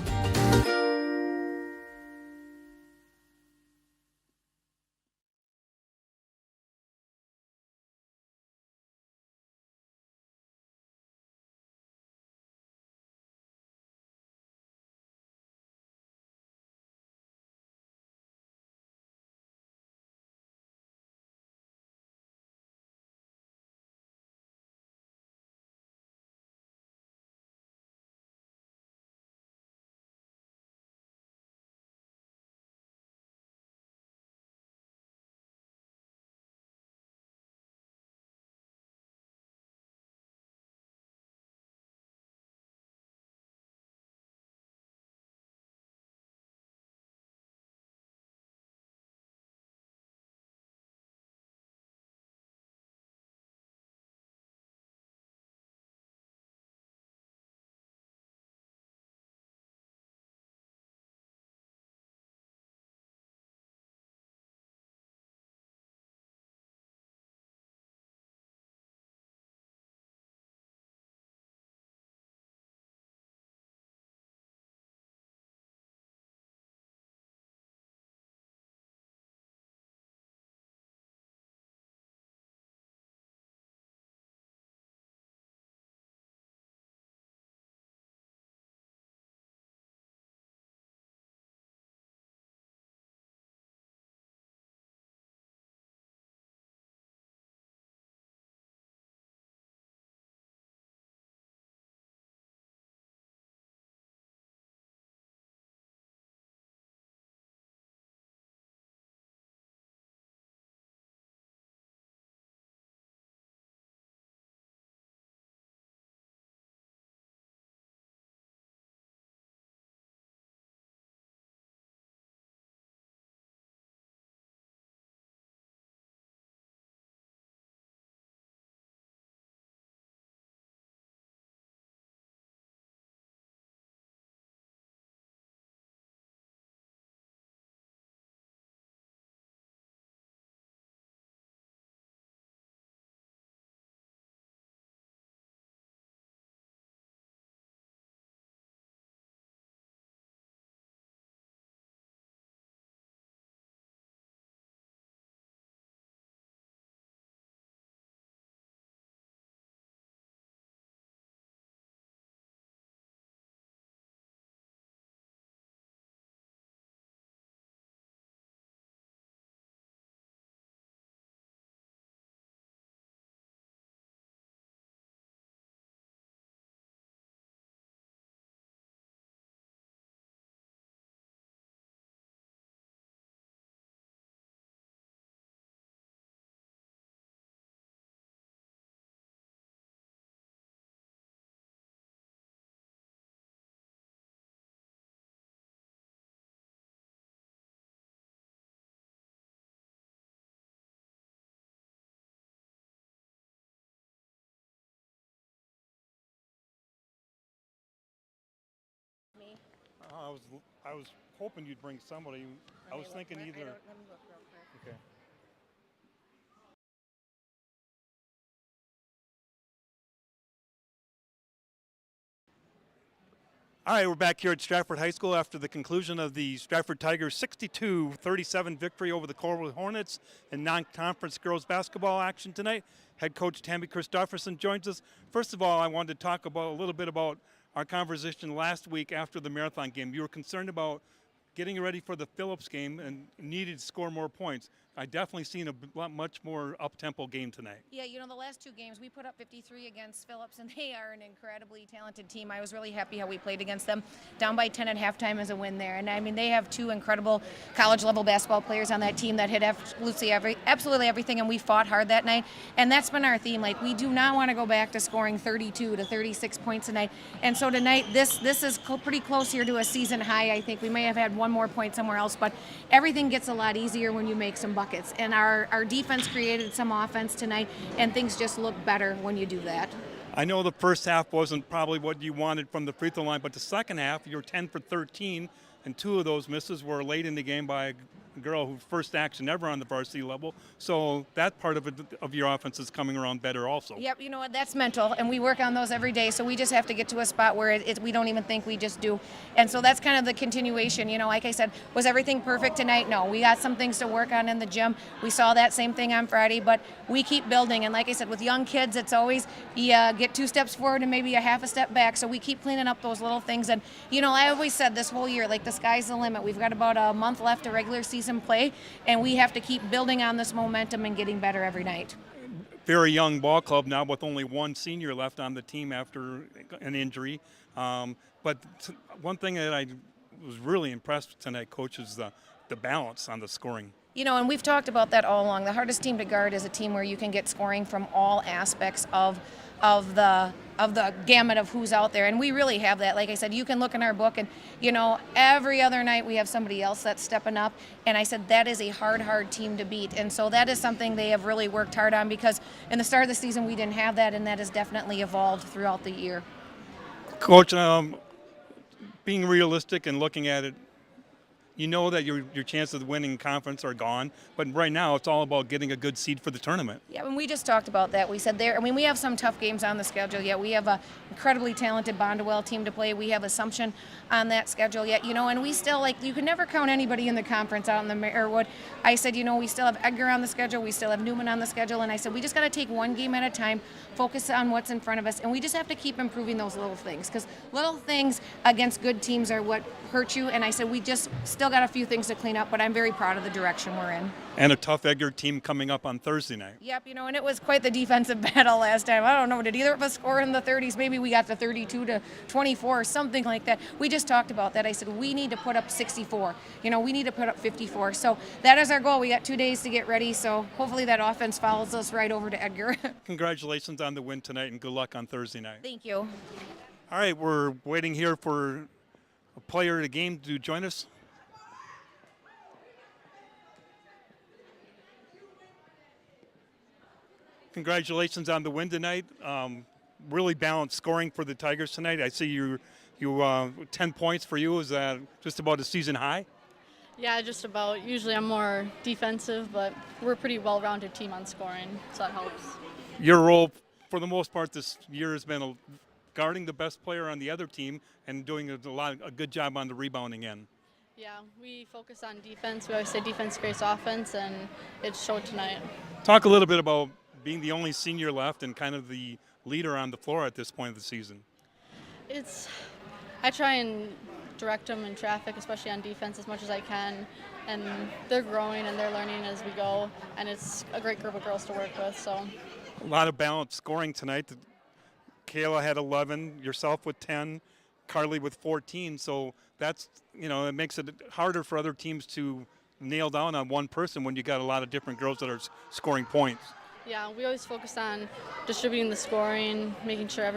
I was hoping you'd bring somebody. I was thinking either. Let me look real quick. Okay. All right, we're back here at Stratford High School after the conclusion of the Stratford Tigers 62-37 victory over the Colby Hornets in non-conference girls basketball action tonight. Head coach Tammy Christofferson joins us. First of all, I wanted to talk about a little bit about our conversation last week after the marathon game. You were concerned about getting ready for the Phillips game and needed to score more points. I definitely seen a much more up-tempo game tonight. Yeah, you know, the last two games, we put up 53 against Phillips, and they are an incredibly talented team. I was really happy how we played against them. Down by 10 at halftime is a win there. And, I mean, they have two incredible college-level basketball players on that team that hit absolutely everything, and we fought hard that night. And that's been our theme. Like, we do not want to go back to scoring 32 to 36 points a night. And so tonight, this is pretty close here to a season high, I think. We may have had one more point somewhere else, but everything gets a lot easier when you make some buckets. And our defense created some offense tonight, and things just look better when you do that. I know the first half wasn't probably what you wanted from the free throw line, but the second half, you were 10 for 13, and 2 of those misses were late in the game by a girl who first action ever on the varsity level. So that part of your offense is coming around better also. Yep, you know what, that's mental, and we work on those every day, so we just have to get to a spot where we don't even think, we just do. And so that's kind of the continuation. You know, like I said, was everything perfect tonight? No, we got some things to work on in the gym. We saw that same thing on Friday, but we keep building. And like I said, with young kids, it's always you get 2 steps forward and maybe a half a step back, so we keep cleaning up those little things. And, you know, I always said this whole year, like, the sky's the limit. We've got about a month left of regular season play, and we have to keep building on this momentum and getting better every night. Very young ball club now with only 1 senior left on the team after an injury. But one thing that I was really impressed with tonight, Coach, is the balance on the scoring. You know, and we've talked about that all along. The hardest team to guard is a team where you can get scoring from all aspects of the gamut of who's out there, and we really have that. Like I said, you can look in our book, and you know, every other night we have somebody else that's stepping up, and I said that is a hard team to beat, and so that is something they have really worked hard on, because in the start of the season we didn't have that, and that has definitely evolved throughout the year. Coach, being realistic and looking at it, you know that your chances of winning conference are gone, but right now it's all about getting a good seed for the tournament. Yeah, and we just talked about that. We said there, I mean, we have some tough games on the schedule yet. We have a incredibly talented Bondwell team to play. We have Assumption on that schedule yet, you know, and we still, like, you can never count anybody in the conference out in the Marywood. I said, you know, we still have Edgar on the schedule. We still have Newman on the schedule, and I said, we just got to take one game at a time, focus on what's in front of us, and we just have to keep improving those little things, because little things against good teams are what hurt you, and I said, we just still got a few things to clean up, but I'm very proud of the direction we're in. And a tough Edgar team coming up on Thursday night. Yep, you know, and it was quite the defensive battle last time. I don't know, did either of us score in the 30s? Maybe we got to 32-24 or something like that. We just talked about that. I said, we need to put up 64. You know, we need to put up 54. So that is our goal. We got 2 days to get ready, so hopefully that offense follows us right over to Edgar. Congratulations on the win tonight, and good luck on Thursday night. Thank you. All right, we're waiting here for a player of the game to join us. Congratulations on the win tonight. Really balanced scoring for the Tigers tonight. I see you 10 points for you. Is that just about a season high? Yeah, just about. Usually I'm more defensive, but we're a pretty well-rounded team on scoring, so that helps. Your role, for the most part, this year has been guarding the best player on the other team and doing a good job on the rebounding end. Yeah, we focus on defense. We always say defense creates offense, and it showed tonight. Talk a little bit about being the only senior left and kind of the leader on the floor at this point of the season. I try and direct them in traffic, especially on defense, as much as I can, and they're growing and they're learning as we go, and it's a great group of girls to work with. So a lot of balanced scoring tonight. Kayla had 11, yourself with 10, Carly with 14, so that's, you know, it makes it harder for other teams to nail down on one person when you got a lot of different girls that are scoring points. Yeah, we always focus on distributing the scoring, making sure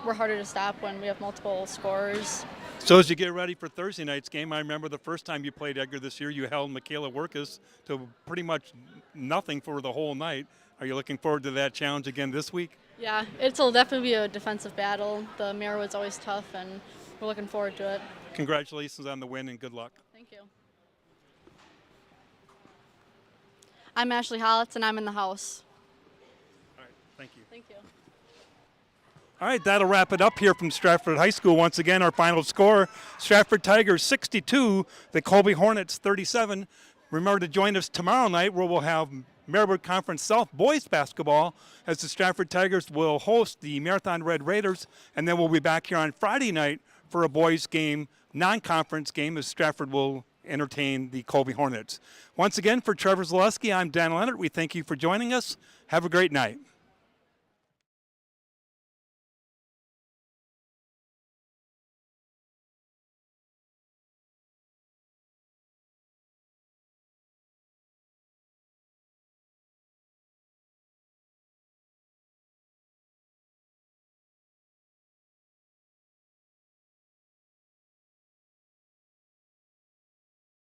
we're harder to stop when we have multiple scorers. So as you get ready for Thursday night's game, I remember the first time you played Edgar this year, you held Michaela Workus to pretty much nothing for the whole night. Are you looking forward to that challenge again this week? Yeah, it'll definitely be a defensive battle. The Marywood's always tough, and we're looking forward to it. Congratulations on the win, and good luck. Thank you. I'm Ashley Hollitz, and I'm in the house. Thank you. Thank you. All right, that'll wrap it up here from Stratford High School. Once again, our final score, Stratford Tigers 62, the Colby Hornets 37. Remember to join us tomorrow night where we'll have Marywood Conference South boys basketball as the Stratford Tigers will host the Marathon Red Raiders, and then we'll be back here on Friday night for a boys game, non-conference game, as Stratford will entertain the Colby Hornets. Once again, for Trevor Zaleski, I'm Dan Leonard. We thank you for joining us. Have a great night.